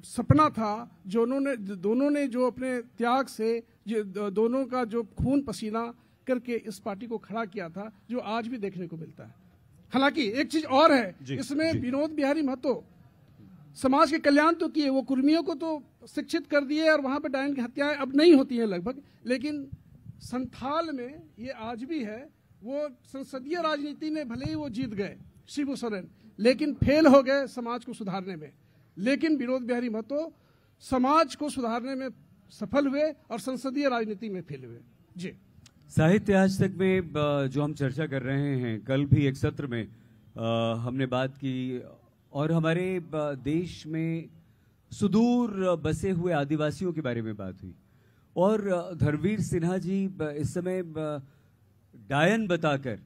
सपना था, दोनों ने जो अपने त्याग से, दोनों का जो खून पसीना करके इस पार्टी को खड़ा किया था, जो आज भी देखने को मिलता है। हालांकि एक चीज और है इसमें, विनोद बिहारी महतो समाज के कल्याण तो किए, वो कुर्मियों को तो शिक्षित कर दिए और वहां पर डायन की हत्याएं अब नहीं होती हैं लगभग, लेकिन संथाल में ये आज भी है। वो संसदीय राजनीति में भले ही वो जीत गए शिबू सोरेन, लेकिन फेल हो गए समाज को सुधारने में। लेकिन विनोद बिहारी महतो समाज को सुधारने में सफल हुए और संसदीय राजनीति में फेल हुए। जी साहित्य आज तक में जो हम चर्चा कर रहे हैं, कल भी एक सत्र में हमने बात की और हमारे देश में सुदूर बसे हुए आदिवासियों के बारे में बात हुई और धर्मवीर सिन्हा जी इस समय डायन बताकर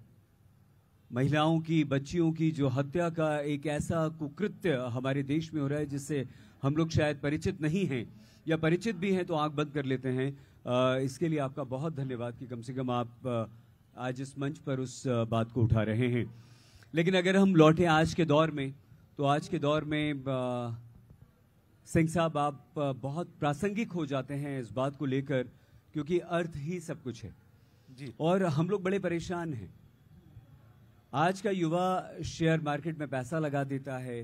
महिलाओं की, बच्चियों की जो हत्या का एक ऐसा कुकृत्य हमारे देश में हो रहा है जिससे हम लोग शायद परिचित नहीं हैं या परिचित भी हैं तो आंख बंद कर लेते हैं। इसके लिए आपका बहुत धन्यवाद कि कम से कम आप आज इस मंच पर उस बात को उठा रहे हैं। लेकिन अगर हम लौटें आज के दौर में, तो आज के दौर में सिंह साहब आप बहुत प्रासंगिक हो जाते हैं इस बात को लेकर, क्योंकि अर्थ ही सब कुछ है जी। और हम लोग बड़े परेशान हैं। आज का युवा शेयर मार्केट में पैसा लगा देता है,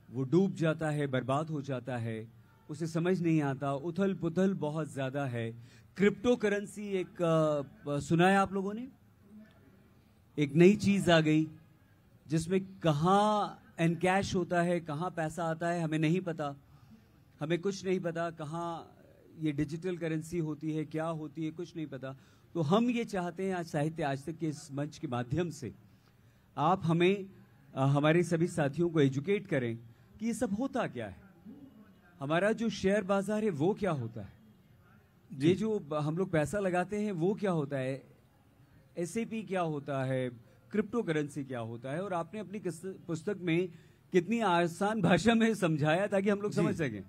वो डूब जाता है, बर्बाद हो जाता है, उसे समझ नहीं आता, उथल पुथल बहुत ज्यादा है। क्रिप्टो करेंसी एक सुना है आप लोगों ने? एक नई चीज आ गई जिसमें कहाँ एनकैश होता है, कहाँ पैसा आता है हमें नहीं पता, हमें कुछ नहीं पता, कहाँ ये डिजिटल करेंसी होती है, क्या होती है, कुछ नहीं पता। तो हम ये चाहते हैं आज साहित्य आज तक के इस मंच के माध्यम से आप हमें हमारे सभी साथियों को एजुकेट करें कि ये सब होता क्या है, हमारा जो शेयर बाजार है वो क्या होता है, ये जो हम लोग पैसा लगाते हैं वो क्या होता है, एसएपी क्या होता है, क्रिप्टो करेंसी क्या होता है। और आपने अपनी पुस्तक में कितनी आसान भाषा में समझाया ताकि हम लोग समझ सकें।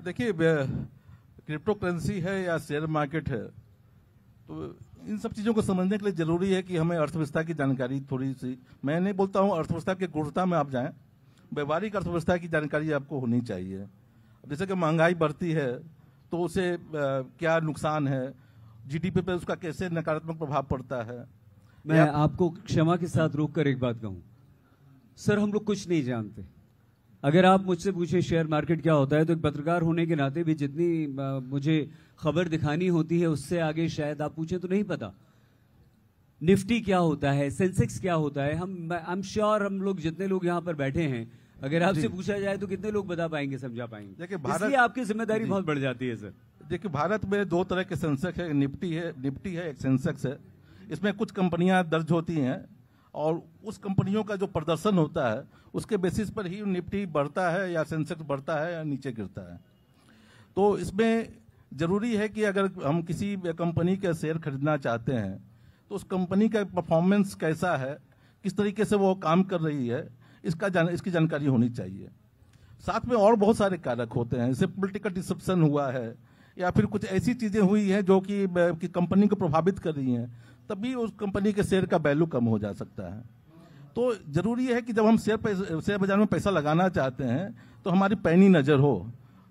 देखिए, क्रिप्टो करेंसी है या शेयर मार्केट है, तो इन सब चीज़ों को समझने के लिए जरूरी है कि हमें अर्थव्यवस्था की जानकारी थोड़ी सी, मैं नहीं बोलता हूँ अर्थव्यवस्था की गूढ़ता में आप जाएं, व्यवहारिक अर्थव्यवस्था की जानकारी आपको होनी चाहिए। जैसे कि महंगाई बढ़ती है तो उसे क्या नुकसान है, जीडीपी पर उसका कैसे नकारात्मक प्रभाव पड़ता है। मैं आपको क्षमा के साथ रोककर एक बात कहूं, सर हम लोग कुछ नहीं जानते। अगर आप मुझसे पूछे शेयर मार्केट क्या होता है, तो एक पत्रकार होने के नाते भी जितनी मुझे खबर दिखानी होती है उससे आगे शायद आप पूछें तो नहीं पता। निफ्टी क्या होता है, सेंसेक्स क्या होता है, आई एम श्योर हम लोग जितने लोग यहाँ पर बैठे हैं अगर आपसे पूछा जाए तो कितने लोग बता पाएंगे, समझा पाएंगे। देखिए इसलिए आपकी जिम्मेदारी बहुत बढ़ जाती है सर। देखिए, भारत में दो तरह के सेंसेक्स है, निफ्टी है एक सेंसेक्स है। इसमें कुछ कंपनियां दर्ज होती हैं और उस कंपनियों का जो प्रदर्शन होता है उसके बेसिस पर ही निफ्टी बढ़ता है या सेंसेक्स बढ़ता है या नीचे गिरता है। तो इसमें जरूरी है कि अगर हम किसी कंपनी के शेयर खरीदना चाहते हैं तो उस कंपनी का परफॉर्मेंस कैसा है, किस तरीके से वो काम कर रही है, इसकी जानकारी होनी चाहिए। साथ में और बहुत सारे कारक होते हैं, जैसे पॉलिटिकल डिसेप्शन हुआ है या फिर कुछ ऐसी चीजें हुई हैं जो कि कंपनी को प्रभावित कर रही हैं, तभी उस कंपनी के शेयर का वैल्यू कम हो जा सकता है। तो जरूरी है कि जब हम शेयर बाजार में पैसा लगाना चाहते हैं तो हमारी पैनी नजर हो,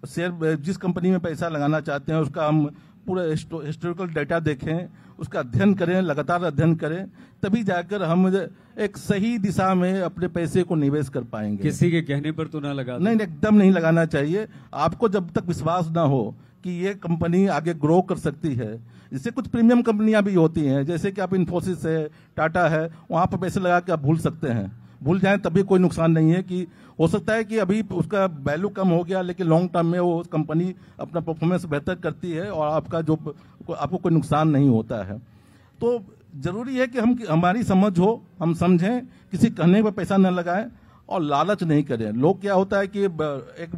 शेयर जिस कंपनी में पैसा लगाना चाहते हैं उसका हम पूरा हिस्टोरिकल डाटा देखें, उसका अध्ययन करें, लगातार अध्ययन करें, तभी जाकर हम एक सही दिशा में अपने पैसे को निवेश कर पाएंगे। किसी के कहने पर तो ना लगा, नहीं, एकदम नहीं लगाना चाहिए। आपको जब तक विश्वास ना हो कि ये कंपनी आगे ग्रो कर सकती है, जैसे कुछ प्रीमियम कंपनियां भी होती हैं, जैसे कि आप इन्फोसिस है, टाटा है, वहां पर पैसे लगा के आप भूल सकते हैं, भूल जाएं तभी कोई नुकसान नहीं है। कि हो सकता है कि अभी उसका वैल्यू कम हो गया लेकिन लॉन्ग टर्म में वो कंपनी अपना परफॉर्मेंस बेहतर करती है और आपको कोई नुकसान नहीं होता है। तो जरूरी है कि हमारी समझ हो, हम समझें, किसी कहने पर पैसा न लगाएं और लालच नहीं करें। लोग क्या होता है कि एक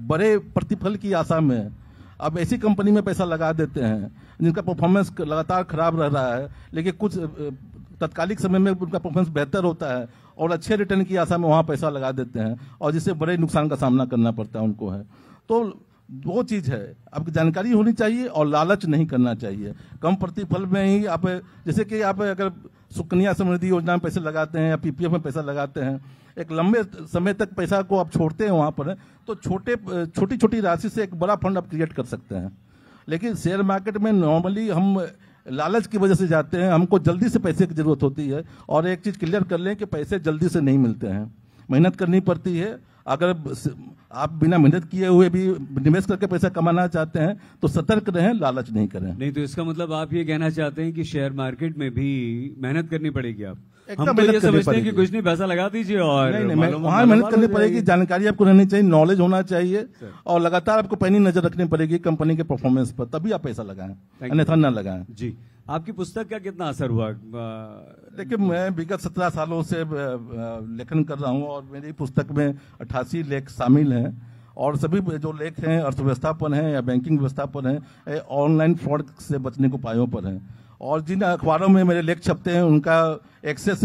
बड़े प्रतिफल की आशा में अब ऐसी कंपनी में पैसा लगा देते हैं जिनका परफॉर्मेंस लगातार खराब रह रहा है, लेकिन कुछ तत्कालिक समय में उनका परफॉर्मेंस बेहतर होता है और अच्छे रिटर्न की आशा में वहां पैसा लगा देते हैं और जिससे बड़े नुकसान का सामना करना पड़ता है उनको है। तो दो चीज है, आपकी जानकारी होनी चाहिए और लालच नहीं करना चाहिए। कम प्रतिफल में ही आप, जैसे कि आप अगर सुकन्या समृद्धि योजना में पैसे लगाते हैं या पीपीएफ में पैसा लगाते हैं, एक लंबे समय तक पैसा को आप छोड़ते हैं वहां पर, तो छोटी छोटी राशि से एक बड़ा फंड आप क्रिएट कर सकते हैं। लेकिन शेयर मार्केट में नॉर्मली हम लालच की वजह से जाते हैं, हमको जल्दी से पैसे की जरूरत होती है। और एक चीज क्लियर कर लें कि पैसे जल्दी से नहीं मिलते हैं, मेहनत करनी पड़ती है, अगर आप बिना मेहनत किए हुए भी निवेश करके पैसा कमाना चाहते हैं तो सतर्क रहें, लालच नहीं करें। नहीं तो इसका मतलब आप ये कहना चाहते हैं कि शेयर मार्केट में भी मेहनत करनी पड़ेगी। आप एकदम हम तो मेहनत ये करनी समझते हैं कि पड़ेगी। कुछ नहीं, पैसा लगा दीजिए और नहीं मालूम- वहाँ मेहनत मालूम करनी हो पड़ेगी, जाएगी। जानकारी आपको रहनी चाहिए, नॉलेज होना चाहिए और लगातार आपको पैनी नजर रखनी पड़ेगी कंपनी के परफॉर्मेंस पर, तभी आप पैसा लगाएं, you. अन्यथा न लगाएं। जी, आपकी पुस्तक का कितना असर हुआ? देखिए, मैं विगत 17 सालों से लेखन कर रहा हूं और मेरी पुस्तक में 88 लेख शामिल हैं और सभी जो लेख हैं अर्थव्यवस्था पर हैं या बैंकिंग व्यवस्था पर हैं, ऑनलाइन फ्रॉड से बचने के उपायों पर हैं। और जिन अखबारों में मेरे लेख छपते हैं उनका एक्सेस,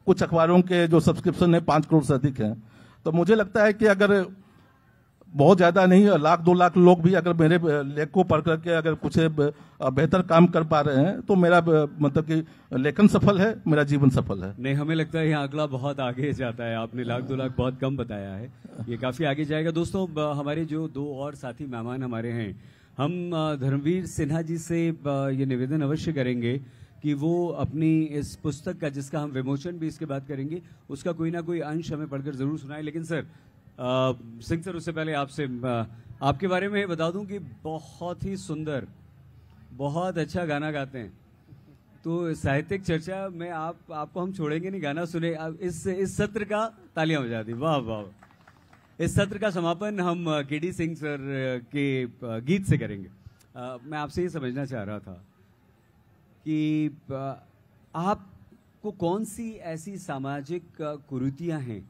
कुछ अखबारों के जो सब्सक्रिप्शन है 5 करोड़ से अधिक है। तो मुझे लगता है कि अगर बहुत ज्यादा नहीं, 1 लाख 2 लाख लोग भी अगर मेरे लेख को पढ़ करके अगर कुछ बेहतर काम कर पा रहे हैं तो मेरा मतलब कि लेखन सफल है, मेरा जीवन सफल है। नहीं, हमें लगता है ये आंकड़ा बहुत आगे जाता है। आपने 1 लाख 2 लाख बहुत कम बताया है, ये काफी आगे जाएगा। दोस्तों, हमारे जो 2 और साथी मेहमान हमारे हैं, हम धर्मवीर सिन्हा जी से ये निवेदन अवश्य करेंगे कि वो अपनी इस पुस्तक का, जिसका हम विमोचन भी इसके बाद करेंगे, उसका कोई ना कोई अंश हमें पढ़कर जरूर सुनाएं। लेकिन सर, सिंह सर, उससे पहले आपसे आपके बारे में बता दूं कि बहुत ही सुंदर, बहुत अच्छा गाना गाते हैं। तो साहित्यिक चर्चा में आपको हम छोड़ेंगे नहीं, गाना सुने। इस सत्र का तालियां बजा दी, वाह वाह। इस सत्र का समापन हम केडी सिंह सर के गीत से करेंगे। मैं आपसे ये समझना चाह रहा था कि आपको कौन सी ऐसी सामाजिक कुरीतियां हैं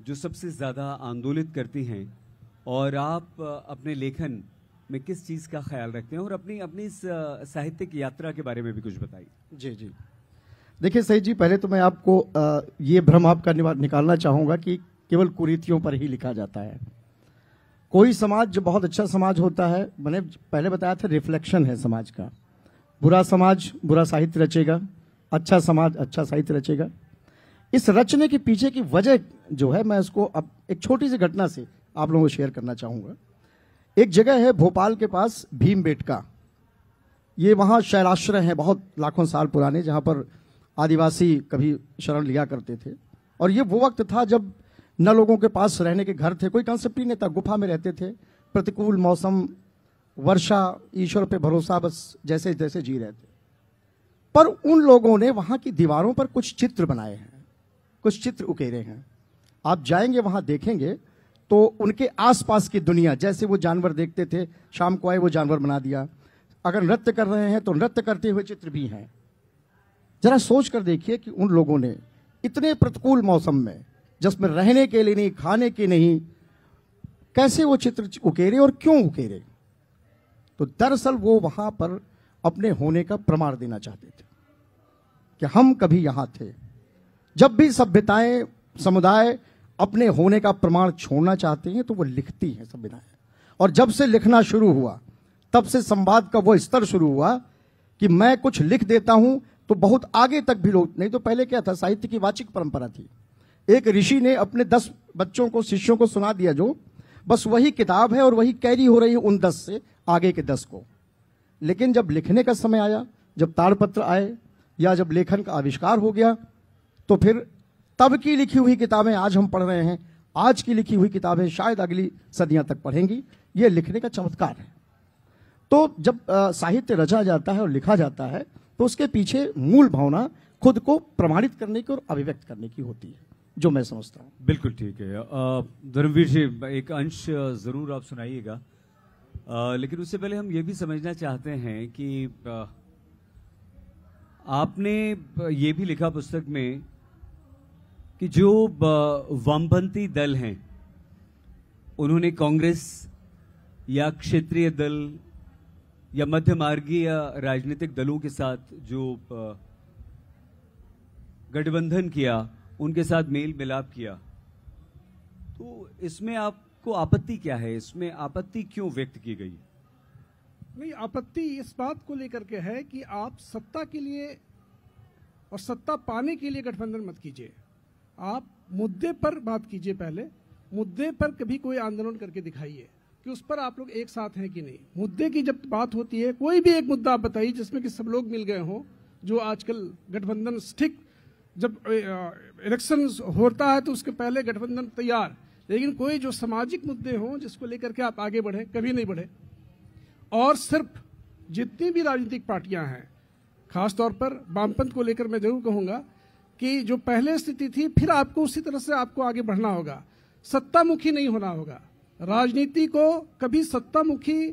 जो सबसे ज्यादा आंदोलित करती हैं और आप अपने लेखन में किस चीज का ख्याल रखते हैं, और अपनी इस साहित्यिक यात्रा के बारे में भी कुछ बताइए। जी जी, देखिए सही जी, पहले तो मैं आपको ये भ्रम आपका निकालना चाहूंगा कि केवल कुरीतियों पर ही लिखा जाता है। कोई समाज जो बहुत अच्छा समाज होता है, मैंने पहले बताया था, रिफ्लेक्शन है समाज का। बुरा समाज बुरा साहित्य रचेगा, अच्छा समाज अच्छा साहित्य रचेगा। इस रचने के पीछे की वजह जो है, मैं इसको अब एक छोटी सी घटना से आप लोगों को शेयर करना चाहूंगा। एक जगह है भोपाल के पास भीमबेटका, ये वहां शैलाश्रय है बहुत लाखों साल पुराने, जहां पर आदिवासी कभी शरण लिया करते थे। और ये वो वक्त था जब न लोगों के पास रहने के घर थे, कोई कंसेप्ट ही नहीं था, गुफा में रहते थे, प्रतिकूल मौसम, वर्षा, ईश्वर पे भरोसा, बस जैसे जैसे जी रहे थे। पर उन लोगों ने वहां की दीवारों पर कुछ चित्र बनाए हैं, कुछ चित्र उकेरे हैं। आप जाएंगे वहां देखेंगे तो उनके आसपास की दुनिया, जैसे वो जानवर देखते थे, शाम को आए वो जानवर बना दिया। अगर नृत्य कर रहे हैं तो नृत्य करते हुए चित्र भी हैं। जरा सोच कर देखिए कि उन लोगों ने इतने प्रतिकूल मौसम में, जिसमें रहने के लिए नहीं, खाने के नहीं, कैसे वो चित्र उकेरे और क्यों उकेरे। तो दरअसल वो वहां पर अपने होने का प्रमाण देना चाहते थे कि हम कभी यहां थे। जब भी सभ्यताएं, समुदाय अपने होने का प्रमाण छोड़ना चाहते हैं तो वो लिखती हैं सभ्यताएं। और जब से लिखना शुरू हुआ, तब से संवाद का वो स्तर शुरू हुआ कि मैं कुछ लिख देता हूं तो बहुत आगे तक भी लोग, नहीं तो पहले क्या था, साहित्य की वाचिक परंपरा थी। एक ऋषि ने अपने 10 बच्चों को, शिष्यों को सुना दिया, जो बस वही किताब है और वही कैरी हो रही है उन 10 से आगे के 10 को। लेकिन जब लिखने का समय आया, जब ताड़पत्र आए या जब लेखन का आविष्कार हो गया, तो फिर तब की लिखी हुई किताबें आज हम पढ़ रहे हैं, आज की लिखी हुई किताबें शायद अगली सदियां तक पढ़ेंगी। यह लिखने का चमत्कार है। तो जब साहित्य रचा जाता है और लिखा जाता है तो उसके पीछे मूल भावना खुद को प्रमाणित करने की और अभिव्यक्त करने की होती है, जो मैं समझता हूं। बिल्कुल ठीक है। धर्मवीर जी, एक अंश जरूर आप सुनाइएगा, लेकिन उससे पहले हम ये भी समझना चाहते हैं कि आपने ये भी लिखा पुस्तक में कि जो वामपंथी दल हैं, उन्होंने कांग्रेस या क्षेत्रीय दल या मध्यमार्गीय राजनीतिक दलों के साथ जो गठबंधन किया, उनके साथ मेल मिलाप किया। तो इसमें आपको आपत्ति क्या है? इसमें आपत्ति क्यों व्यक्त की गई? नहीं, आपत्ति इस बात को लेकर के है कि आप सत्ता के लिए और सत्ता पाने के लिए गठबंधन मत कीजिए। आप मुद्दे पर बात कीजिए। पहले मुद्दे पर कभी कोई आंदोलन करके दिखाइए कि उस पर आप लोग एक साथ हैं कि नहीं। मुद्दे की जब बात होती है, कोई भी एक मुद्दा आप बताइए जिसमें कि सब लोग मिल गए हों, जो आजकल गठबंधन स्टिक, जब इलेक्शन होता है तो उसके पहले गठबंधन तैयार, लेकिन कोई जो सामाजिक मुद्दे हों जिसको लेकर के आप आगे बढ़े, कभी नहीं बढ़े। और सिर्फ जितनी भी राजनीतिक पार्टियां हैं, खासतौर पर वामपंथ को लेकर मैं जरूर कहूंगा कि जो पहले स्थिति थी, फिर आपको उसी तरह से आपको आगे बढ़ना होगा। सत्तामुखी नहीं होना होगा। राजनीति को कभी सत्तामुखी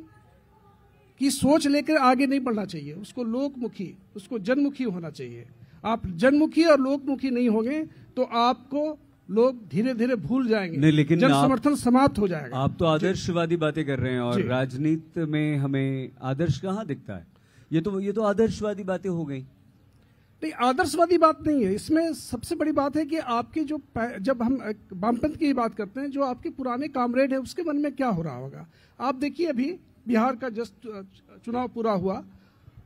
की सोच लेकर आगे नहीं बढ़ना चाहिए, उसको लोकमुखी, उसको जनमुखी होना चाहिए। आप जनमुखी और लोकमुखी नहीं होंगे तो आपको लोग धीरे धीरे भूल जाएंगे, नहीं, लेकिन जन समर्थन समाप्त हो जाएगा। आप तो आदर्शवादी बातें कर रहे हैं और राजनीति में हमें आदर्श कहाँ दिखता है? ये तो आदर्शवादी बातें हो गई। नहीं, आदर्शवादी बात नहीं है। इसमें सबसे बड़ी बात है कि आपके जो, जब हम वामपंथ की बात करते हैं, जो आपके पुराने कामरेड है उसके मन में क्या हो रहा होगा। आप देखिए, अभी बिहार का जस्ट चुनाव पूरा हुआ,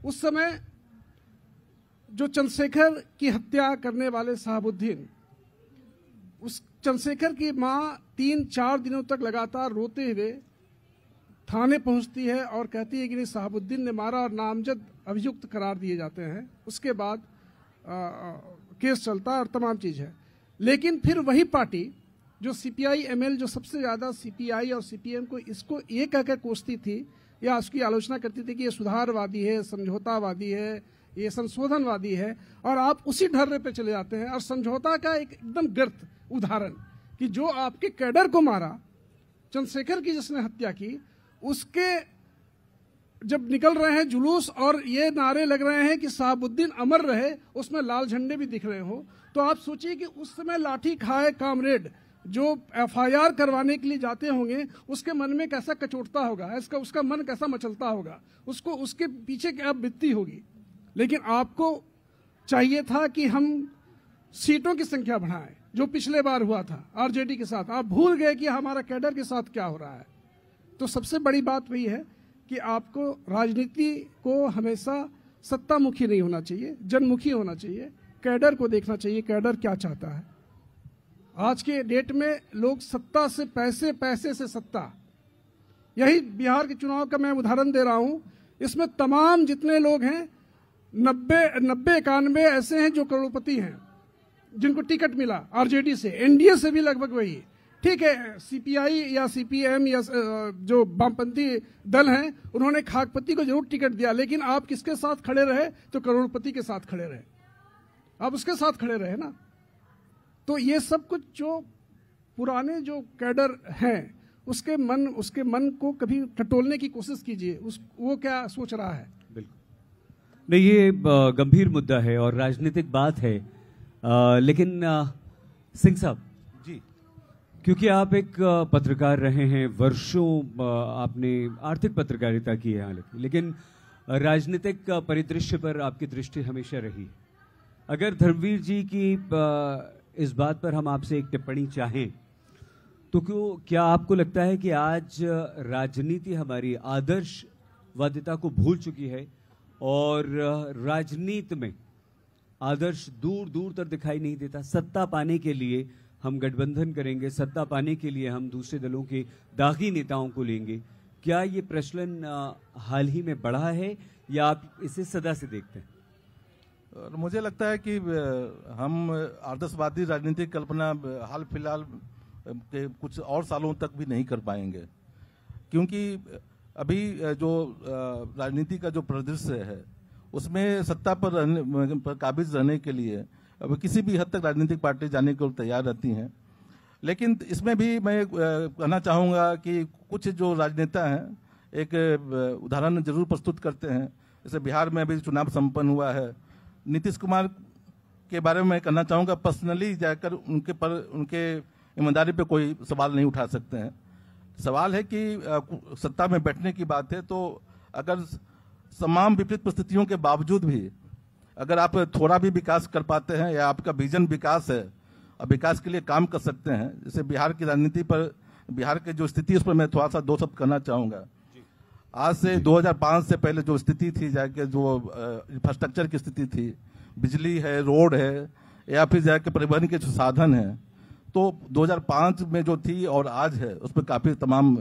उस समय जो चंद्रशेखर की हत्या करने वाले शहाबुद्दीन, उस चंद्रशेखर की मां 3-4 दिनों तक लगातार रोते हुए थाने पहुंचती है और कहती है कि नहीं, शहाबुद्दीन ने मारा, और नामजद अभियुक्त करार दिए जाते हैं। उसके बाद केस चलता है और तमाम चीज है। लेकिन फिर वही पार्टी जो सीपीआई एमएल, जो सबसे ज्यादा सीपीआई और सीपीएम को इसको ये कहकर कोसती थी या उसकी आलोचना करती थी कि ये सुधारवादी है, समझौतावादी है, ये संशोधनवादी है, और आप उसी ढर्रे पे चले जाते हैं। और समझौता का एक एकदम व्यर्थ उदाहरण कि जो आपके कैडर को मारा, चंद्रशेखर की जिसने हत्या की, उसके जब निकल रहे हैं जुलूस और ये नारे लग रहे हैं कि शहाबुद्दीन अमर रहे, उसमें लाल झंडे भी दिख रहे हो, तो आप सोचिए कि उस समय लाठी खाए कामरेड जो एफआईआर करवाने के लिए जाते होंगे, उसके मन में कैसा कचोटता होगा, उसका मन कैसा मचलता होगा, उसको उसके पीछे क्या बीतती होगी। लेकिन आपको चाहिए था कि हम सीटों की संख्या बढ़ाएं, जो पिछले बार हुआ था आरजेडी के साथ। आप भूल गए कि हमारा कैडर के साथ क्या हो रहा है। तो सबसे बड़ी बात वही है कि आपको राजनीति को हमेशा सत्तामुखी नहीं होना चाहिए, जनमुखी होना चाहिए। कैडर को देखना चाहिए, कैडर क्या चाहता है। आज के डेट में लोग सत्ता से पैसे, पैसे से सत्ता, यही बिहार के चुनाव का मैं उदाहरण दे रहा हूं। इसमें तमाम जितने लोग हैं, 90-91 ऐसे हैं जो करोड़पति हैं, जिनको टिकट मिला आरजेडी से, एनडीए से भी लगभग वही। ठीक है, सीपीआई या सीपीएम या जो वामपंथी दल हैं, उन्होंने खाकपति को जरूर टिकट दिया, लेकिन आप किसके साथ खड़े रहे? तो करोड़पति के साथ खड़े रहे, आप उसके साथ खड़े रहे ना। तो ये सब कुछ जो पुराने जो कैडर हैं, उसके मन को कभी टटोलने की कोशिश कीजिए, वो क्या सोच रहा है। बिल्कुल नहीं, ये गंभीर मुद्दा है और राजनीतिक बात है। लेकिन सिंह साहब जी, क्योंकि आप एक पत्रकार रहे हैं, वर्षों आपने आर्थिक पत्रकारिता की है, हालांकि, लेकिन राजनीतिक परिदृश्य पर आपकी दृष्टि हमेशा रही। अगर धर्मवीर जी की इस बात पर हम आपसे एक टिप्पणी चाहें तो क्या आपको लगता है कि आज राजनीति हमारी आदर्शवादिता को भूल चुकी है और राजनीति में आदर्श दूर दूर तक दिखाई नहीं देता? सत्ता पाने के लिए हम गठबंधन करेंगे, सत्ता पाने के लिए हम दूसरे दलों के दागी नेताओं को लेंगे। क्या ये प्रचलन हाल ही में बढ़ा है या आप इसे सदा से देखते हैं? मुझे लगता है कि हम आदर्शवादी राजनीतिक कल्पना हाल फिलहाल के कुछ और सालों तक भी नहीं कर पाएंगे, क्योंकि अभी जो राजनीति का जो परिदृश्य है उसमें सत्ता पर काबिज रहने के लिए अब किसी भी हद तक राजनीतिक पार्टी जाने को तैयार रहती हैं। लेकिन इसमें भी मैं कहना चाहूँगा कि कुछ जो राजनेता हैं एक उदाहरण जरूर प्रस्तुत करते हैं। जैसे बिहार में अभी चुनाव संपन्न हुआ है, नीतीश कुमार के बारे में कहना चाहूँगा, पर्सनली जाकर उनके ईमानदारी पे कोई सवाल नहीं उठा सकते हैं। सवाल है कि सत्ता में बैठने की बात है तो अगर तमाम विपरीत परिस्थितियों के बावजूद भी अगर आप थोड़ा भी विकास कर पाते हैं या आपका विजन विकास है और विकास के लिए काम कर सकते हैं, जैसे बिहार की राजनीति पर, बिहार की जो स्थिति उस पर मैं थोड़ा सा दो शब्द कहना चाहूँगा। आज से 2005 से पहले जो स्थिति थी, जाके जो इंफ्रास्ट्रक्चर की स्थिति थी, बिजली है, रोड है, या फिर जाके परिवहन के जो साधन हैं, तो 2005 में जो थी और आज है उस पर काफी तमाम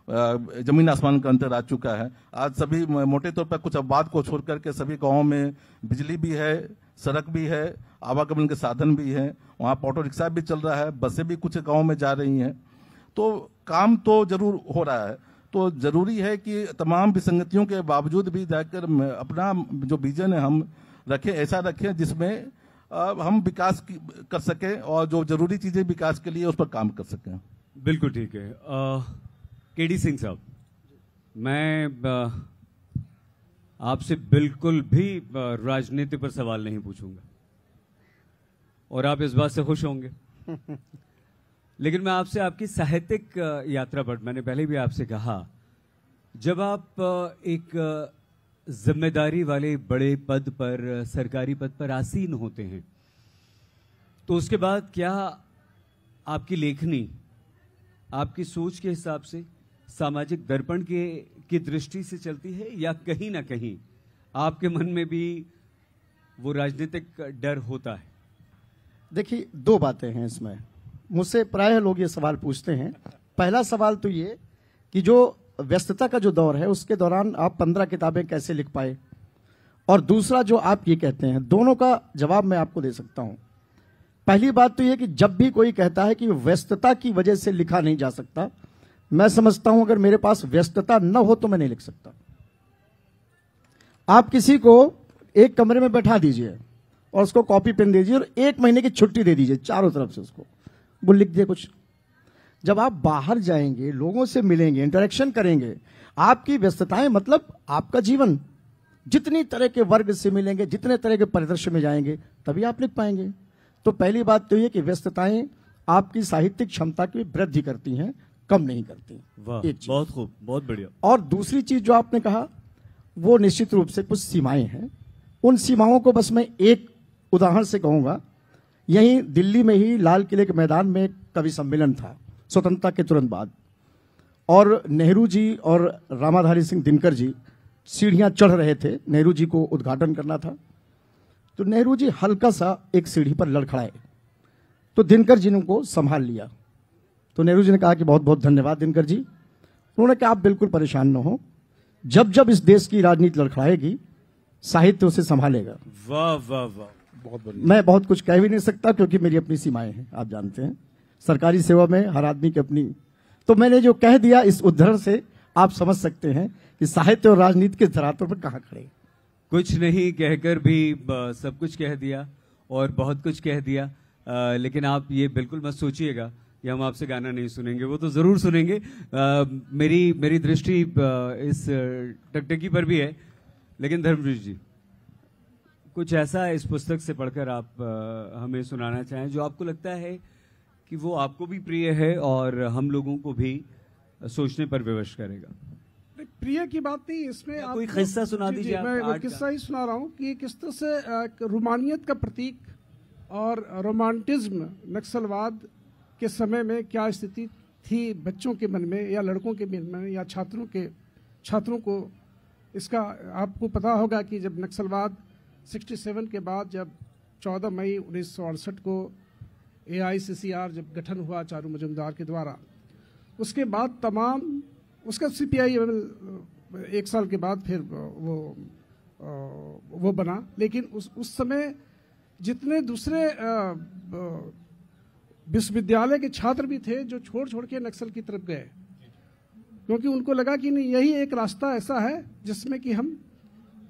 जमीन आसमान का अंतर आ चुका है। आज सभी मोटे तौर पर कुछ अपवाद को छोड़ करके सभी गांवों में बिजली भी है, सड़क भी है, आवागमन के साधन भी हैं, वहाँ ऑटो रिक्शा भी चल रहा है, बसें भी कुछ गाँव में जा रही हैं। तो काम तो जरूर हो रहा है। तो जरूरी है कि तमाम विसंगतियों के बावजूद भी जाकर अपना जो विजन है हम रखें, ऐसा रखें जिसमें हम विकास कर सकें और जो जरूरी चीजें विकास के लिए उस पर काम कर सकें। बिल्कुल ठीक है। केडी सिंह साहब, मैं आपसे बिल्कुल भी राजनीति पर सवाल नहीं पूछूंगा और आप इस बात से खुश होंगे। लेकिन मैं आपसे आपकी साहित्यिक यात्रा पर, मैंने पहले भी आपसे कहा, जब आप एक जिम्मेदारी वाले बड़े पद पर, सरकारी पद पर आसीन होते हैं, तो उसके बाद क्या आपकी लेखनी आपकी सोच के हिसाब से सामाजिक दर्पण की दृष्टि से चलती है, या कहीं ना कहीं आपके मन में भी वो राजनीतिक डर होता है? देखिए, दो बातें हैं इसमें। मुझसे प्रायः लोग ये सवाल पूछते हैं। पहला सवाल तो ये कि जो व्यस्तता का जो दौर है उसके दौरान आप 15 किताबें कैसे लिख पाए, और दूसरा जो आप ये कहते हैं, दोनों का जवाब मैं आपको दे सकता हूं। पहली बात तो ये कि जब भी कोई कहता है कि व्यस्तता की वजह से लिखा नहीं जा सकता, मैं समझता हूं अगर मेरे पास व्यस्तता न हो तो मैं नहीं लिख सकता। आप किसी को एक कमरे में बैठा दीजिए और उसको कॉपी पेन दीजिए और 1 महीने की छुट्टी दे दीजिए चारों तरफ से, उसको वो लिख दे कुछ। जब आप बाहर जाएंगे, लोगों से मिलेंगे, इंटरेक्शन करेंगे, आपकी व्यस्तताएं मतलब आपका जीवन, जितनी तरह के वर्ग से मिलेंगे, जितने तरह के परिदृश्य में जाएंगे, तभी आप लिख पाएंगे। तो पहली बात तो ये कि व्यस्तताएं आपकी साहित्यिक क्षमता की वृद्धि करती हैं, कम नहीं करती। वाह, एक चीज। बहुत खूब, बहुत बढ़िया। और दूसरी चीज जो आपने कहा, वो निश्चित रूप से कुछ सीमाएं हैं। उन सीमाओं को बस मैं एक उदाहरण से कहूंगा। यहीं दिल्ली में ही लाल किले के मैदान में एक कवि सम्मेलन था स्वतंत्रता के तुरंत बाद, और नेहरू जी और रामाधारी सिंह दिनकर जी सीढ़ियां चढ़ रहे थे। नेहरू जी को उद्घाटन करना था, तो नेहरू जी हल्का सा एक सीढ़ी पर लड़खड़ाए, तो दिनकर जी ने उनको संभाल लिया। तो नेहरू जी ने कहा कि बहुत बहुत धन्यवाद दिनकर जी। उन्होंने कहा आप बिल्कुल परेशान न हो, जब जब इस देश की राजनीति लड़खड़ाएगी, साहित्य उसे संभालेगा। वाह वाह वाह, बहुत बढ़िया। मैं बहुत कुछ कह भी नहीं सकता क्योंकि मेरी अपनी सीमाएं हैं, आप जानते हैं, सरकारी सेवा में हर आदमी की अपनी। तो मैंने जो कह दिया, इस उदाहरण से आप समझ सकते हैं कि साहित्य और राजनीति के धरातल पर कहां खड़े। कुछ नहीं कहकर भी सब कुछ कह दिया और बहुत कुछ कह दिया। लेकिन आप ये बिल्कुल मत सोचिएगा कि हम आपसे गाना नहीं सुनेंगे, वो तो जरूर सुनेंगे। मेरी दृष्टि इस टकटकी पर भी है। लेकिन धर्मवीर जी, कुछ ऐसा इस पुस्तक से पढ़कर आप हमें सुनाना चाहें जो आपको लगता है कि वो आपको भी प्रिय है और हम लोगों को भी सोचने पर विवश करेगा? प्रिय की बात नहीं, इसमें आप कोई किस्सा सुना दीजिए। आप मैं आर्ट किस्सा ही सुना रहा हूँ कि किस तरह से रोमानियत का प्रतीक और रोमांटिज्म, नक्सलवाद के समय में क्या स्थिति थी बच्चों के मन में, या लड़कों के मन में, या छात्रों को। इसका आपको पता होगा कि जब नक्सलवाद 67 के बाद, जब 14 मई 1968 को AICCR जब गठन हुआ चारू मजुमदार के द्वारा, उसके बाद तमाम उसका CPI 1 साल के बाद फिर वो बना। लेकिन उस समय जितने दूसरे विश्वविद्यालय के छात्र भी थे जो छोड़ के नक्सल की तरफ गए, क्योंकि उनको लगा कि नहीं, यही एक रास्ता ऐसा है जिसमें कि हम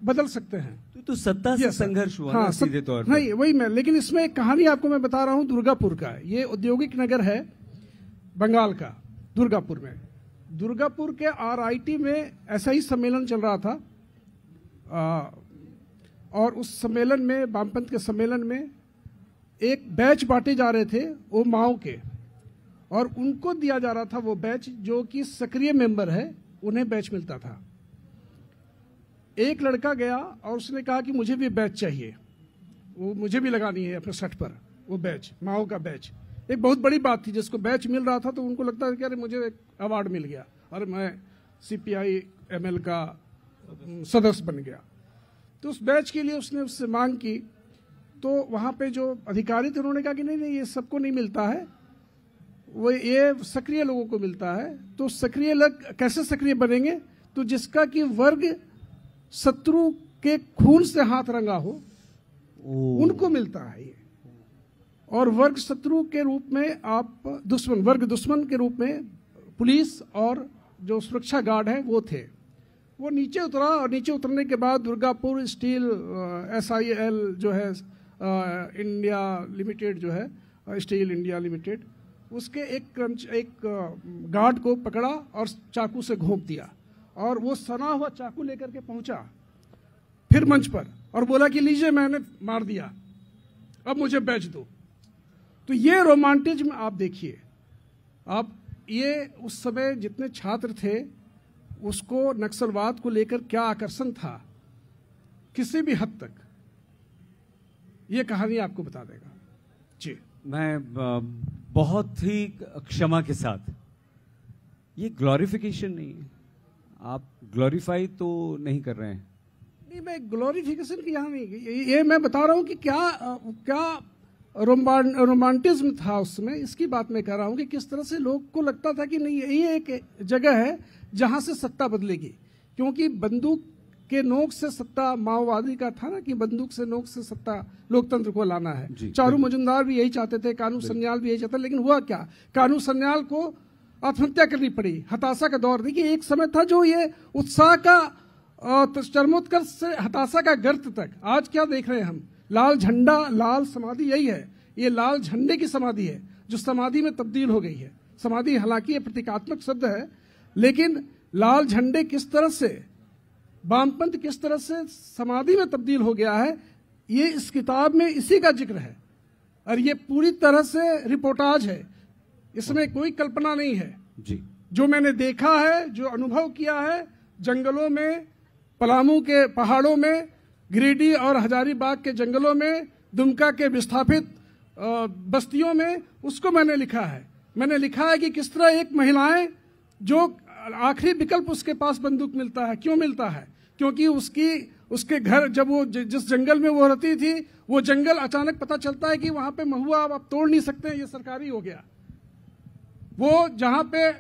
बदल सकते हैं। तो सत्ता से संघर्ष हुआ। हाँ, ना सीधे तौर पर। नहीं, वही मैं, लेकिन इसमें एक कहानी आपको मैं बता रहा हूं दुर्गापुर का। ये औद्योगिक नगर है बंगाल का, दुर्गापुर में। दुर्गापुर के RIT में ऐसा ही सम्मेलन चल रहा था, और उस सम्मेलन में, वामपंथ के सम्मेलन में, एक बैच बांटे जा रहे थे वो माओ के, और उनको दिया जा रहा था वो बैच जो कि सक्रिय मेंबर है, उन्हें बैच मिलता था। एक लड़का गया और उसने कहा कि मुझे भी बैच चाहिए, वो मुझे भी लगानी है अपने शर्ट पर वो बैच, माओ का बैच। एक बहुत बड़ी बात थी, जिसको बैच मिल रहा था तो उनको लगता है कि अरे मुझे एक अवार्ड मिल गया और मैं CPI ML का सदस्य बन गया। तो उस बैच के लिए उसने उससे मांग की, तो वहां पे जो अधिकारी थे उन्होंने कहा कि नहीं, ये सबको नहीं मिलता है, वो ये सक्रिय लोगों को मिलता है। तो सक्रिय लोग कैसे सक्रिय बनेंगे? तो जिसका कि वर्ग शत्रु के खून से हाथ रंगा हो, उनको मिलता है ये। और वर्ग शत्रु के रूप में आप वर्ग दुश्मन के रूप में पुलिस और जो सुरक्षा गार्ड है वो थे। वो नीचे उतरा और नीचे उतरने के बाद दुर्गापुर स्टील SIL जो है इंडिया लिमिटेड जो है स्टील इंडिया लिमिटेड, उसके एक गार्ड को पकड़ा और चाकू से घोंप दिया और वो सना हुआ चाकू लेकर के पहुंचा फिर मंच पर और बोला कि लीजिए मैंने मार दिया, अब मुझे बेच दो। तो ये रोमांटिज्म आप देखिए, आप ये उस समय जितने छात्र थे उसको नक्सलवाद को लेकर क्या आकर्षण था, किसी भी हद तक ये कहानी आपको बता देगा। जी, मैं बहुत ही क्षमा के साथ, ये ग्लोरिफिकेशन नहीं है, आप ग्लोरीफाई तो नहीं कर रहे हैं। नहीं, मैं ग्लोरिफिकेशन की यहाँ नहीं, ये मैं बता रहा हूँ कि क्या रोमांटिज्म था उस समय, इसकी बात मैं कर रहा हूँ कि किस तरह से लोग को लगता था कि नहीं ये एक जगह है जहां से सत्ता बदलेगी, क्योंकि बंदूक के नोक से सत्ता माओवादी का था ना, कि बंदूक से नोक से सत्ता लोकतंत्र को लाना है। चारू मजुमदार भी यही चाहते थे, कानू सन्याल भी यही चाहते, लेकिन हुआ क्या, कानू सन्याल को आत्महत्या करनी पड़ी। हताशा का दौर, देखिए एक समय था जो ये उत्साह का चरमोत्कर्ष से हताशा का गर्त तक। आज क्या देख रहे हैं हम, लाल झंडा, लाल समाधि, यही है, ये लाल झंडे की समाधि है जो समाधि में तब्दील हो गई है। समाधि हालांकि ये प्रतीकात्मक शब्द है, लेकिन लाल झंडे किस तरह से, वामपंथ किस तरह से समाधि में तब्दील हो गया है, ये इस किताब में इसी का जिक्र है। और ये पूरी तरह से रिपोर्टाज है, इसमें कोई कल्पना नहीं है जी। जो मैंने देखा है, जो अनुभव किया है जंगलों में, पलामू के पहाड़ों में, गिरिडीह और हजारीबाग के जंगलों में, दुमका के विस्थापित बस्तियों में, उसको मैंने लिखा है। मैंने लिखा है कि किस तरह एक महिलाएं, जो आखिरी विकल्प उसके पास बंदूक मिलता है, क्यों मिलता है, क्योंकि उसके घर, जब वो जिस जंगल में वो रहती थी, वो जंगल अचानक पता चलता है कि वहां पे महुआ आप तोड़ नहीं सकते, ये सरकारी हो गया। वो जहां पे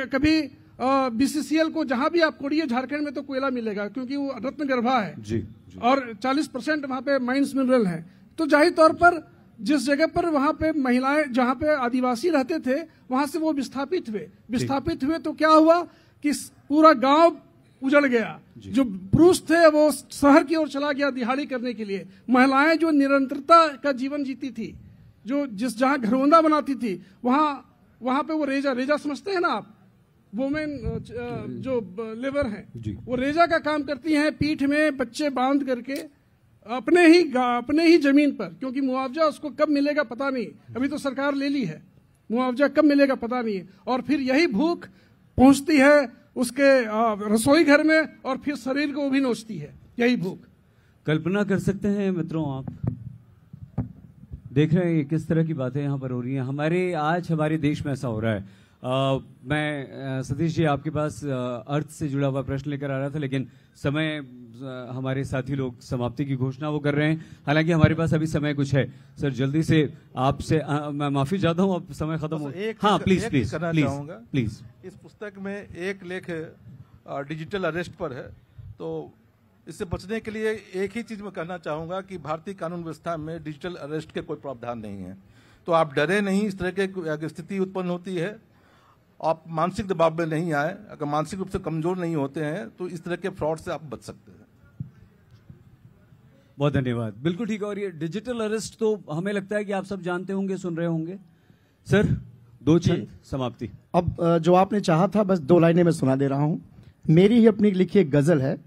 कभी BCCL को जहां भी आप कोड़िए, झारखंड में तो कोयला मिलेगा क्योंकि वो रत्नगर्भा है जी। और 40% वहां पे माइंस मिनरल है। तो जाहिर तौर पर जिस जगह पर वहां पे महिलाएं, जहां पे आदिवासी रहते थे, वहां से वो विस्थापित हुए तो क्या हुआ कि पूरा गांव उजड़ गया। जो पुरुष थे वो शहर की ओर चला गया दिहाड़ी करने के लिए। महिलाएं जो निरंतरता का जीवन जीती थी, जो जहां घरौंदा बनाती थी, वहां पे वो रेजा समझते हैं ना आप, वुमेन जो लेबर हैं, वो रेजा का काम करती हैं, पीठ में बच्चे बांध करके अपने ही जमीन पर, क्योंकि मुआवजा उसको कब मिलेगा पता नहीं, अभी तो सरकार ले ली है, मुआवजा कब मिलेगा पता नहीं। और फिर यही भूख पहुंचती है उसके रसोई घर में और फिर शरीर को भी नोचती है यही भूख। कल्पना कर सकते हैं मित्रों, आप देख रहे हैं किस तरह की बातें यहाँ पर हो रही हैं। आज हमारे देश में ऐसा हो रहा है। मैं सतीश जी आपके पास अर्थ से जुड़ा हुआ प्रश्न लेकर आ रहा था, लेकिन समय हमारे साथी लोग समाप्ति की घोषणा वो कर रहे हैं। हालांकि हमारे पास अभी समय कुछ है। सर जल्दी से आपसे मैं माफी चाहता हूँ, अब समय खत्म हो। हाँ प्लीज प्लीज प्लीज। इस पुस्तक में एक लेख डिजिटल अरेस्ट पर है, तो इससे बचने के लिए एक ही चीज मैं कहना चाहूंगा कि भारतीय कानून व्यवस्था में डिजिटल अरेस्ट के कोई प्रावधान नहीं है। तो आप डरे नहीं, इस तरह की स्थिति उत्पन्न होती है, आप मानसिक दबाव में नहीं आए। अगर मानसिक रूप से कमजोर नहीं होते हैं तो इस तरह के फ्रॉड से आप बच सकते हैं। बहुत धन्यवाद। बिल्कुल ठीक है। और ये डिजिटल अरेस्ट तो हमें लगता है कि आप सब जानते होंगे, सुन रहे होंगे। सर 2 छंद समाप्ति। अब जो आपने चाहा था बस 2 लाइनें मैं सुना दे रहा हूं। मेरी ही अपनी लिखी एक गजल है,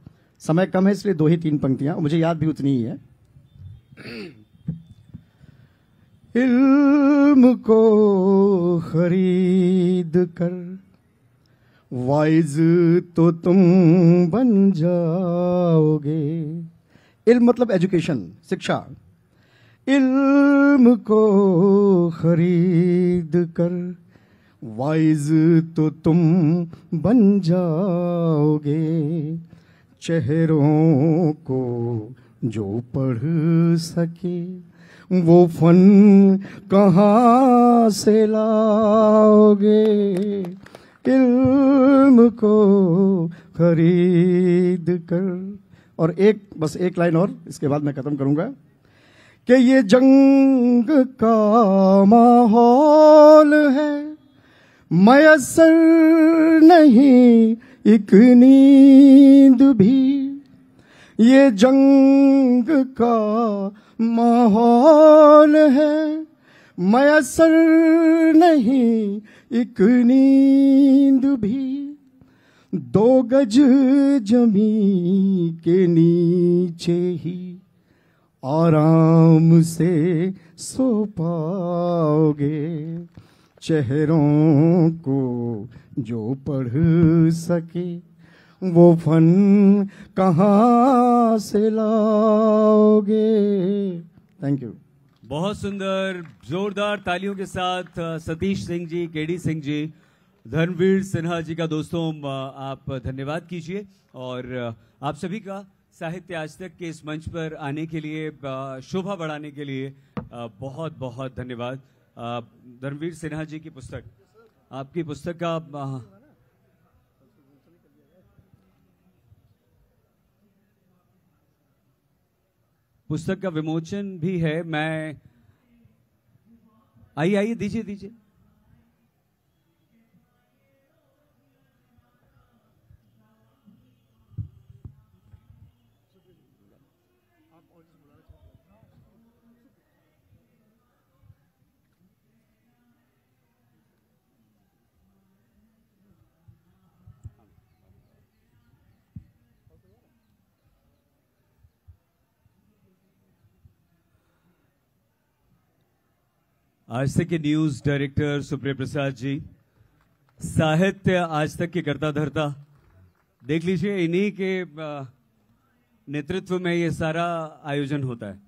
समय कम है इसलिए 2 ही 3 पंक्तियां, मुझे याद भी उतनी ही है। इल्म को खरीद कर वाइज तो तुम बन जाओगे। इल्म मतलब एजुकेशन, शिक्षा। इल्म को खरीद कर वाइज तो तुम बन जाओगे। चेहरों को जो पढ़ सके वो फन कहाँ से लाओगे। इल्म को खरीद कर। और बस एक लाइन और, इसके बाद मैं खत्म करूंगा कि ये जंग का माहौल है, मयसर नहीं एक नींद भी, ये जंग का माहौल है। मयसर नहीं एक नींद भी, 2 गज जमीन के नीचे ही आराम से सो पाओगे। चेहरों को जो पढ़ सके वो फन कहाँ से लाओगे। Thank you. बहुत सुंदर, जोरदार तालियों के साथ सतीश सिंह जी, केडी सिंह जी, धर्मवीर सिन्हा जी का दोस्तों आप धन्यवाद कीजिए। और आप सभी का साहित्य आज तक के इस मंच पर आने के लिए, शोभा बढ़ाने के लिए बहुत बहुत धन्यवाद। धर्मवीर सिन्हा जी की पुस्तक, आपकी पुस्तक का पुस्तक का विमोचन भी है। मैं आइए दीजिए दीजिए। आज तक के न्यूज डायरेक्टर सुप्रिया प्रसाद जी, साहित्य आज तक के कर्ता धर्ता, देख लीजिए इन्हीं के नेतृत्व में ये सारा आयोजन होता है।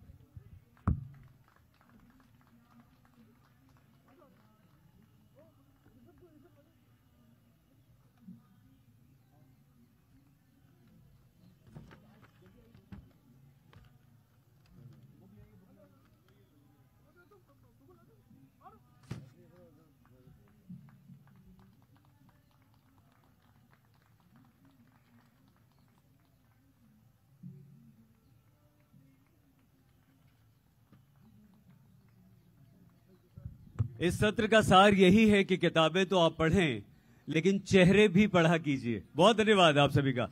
इस सत्र का सार यही है कि किताबें तो आप पढ़ें, लेकिन चेहरे भी पढ़ा कीजिए। बहुत धन्यवाद आप सभी का।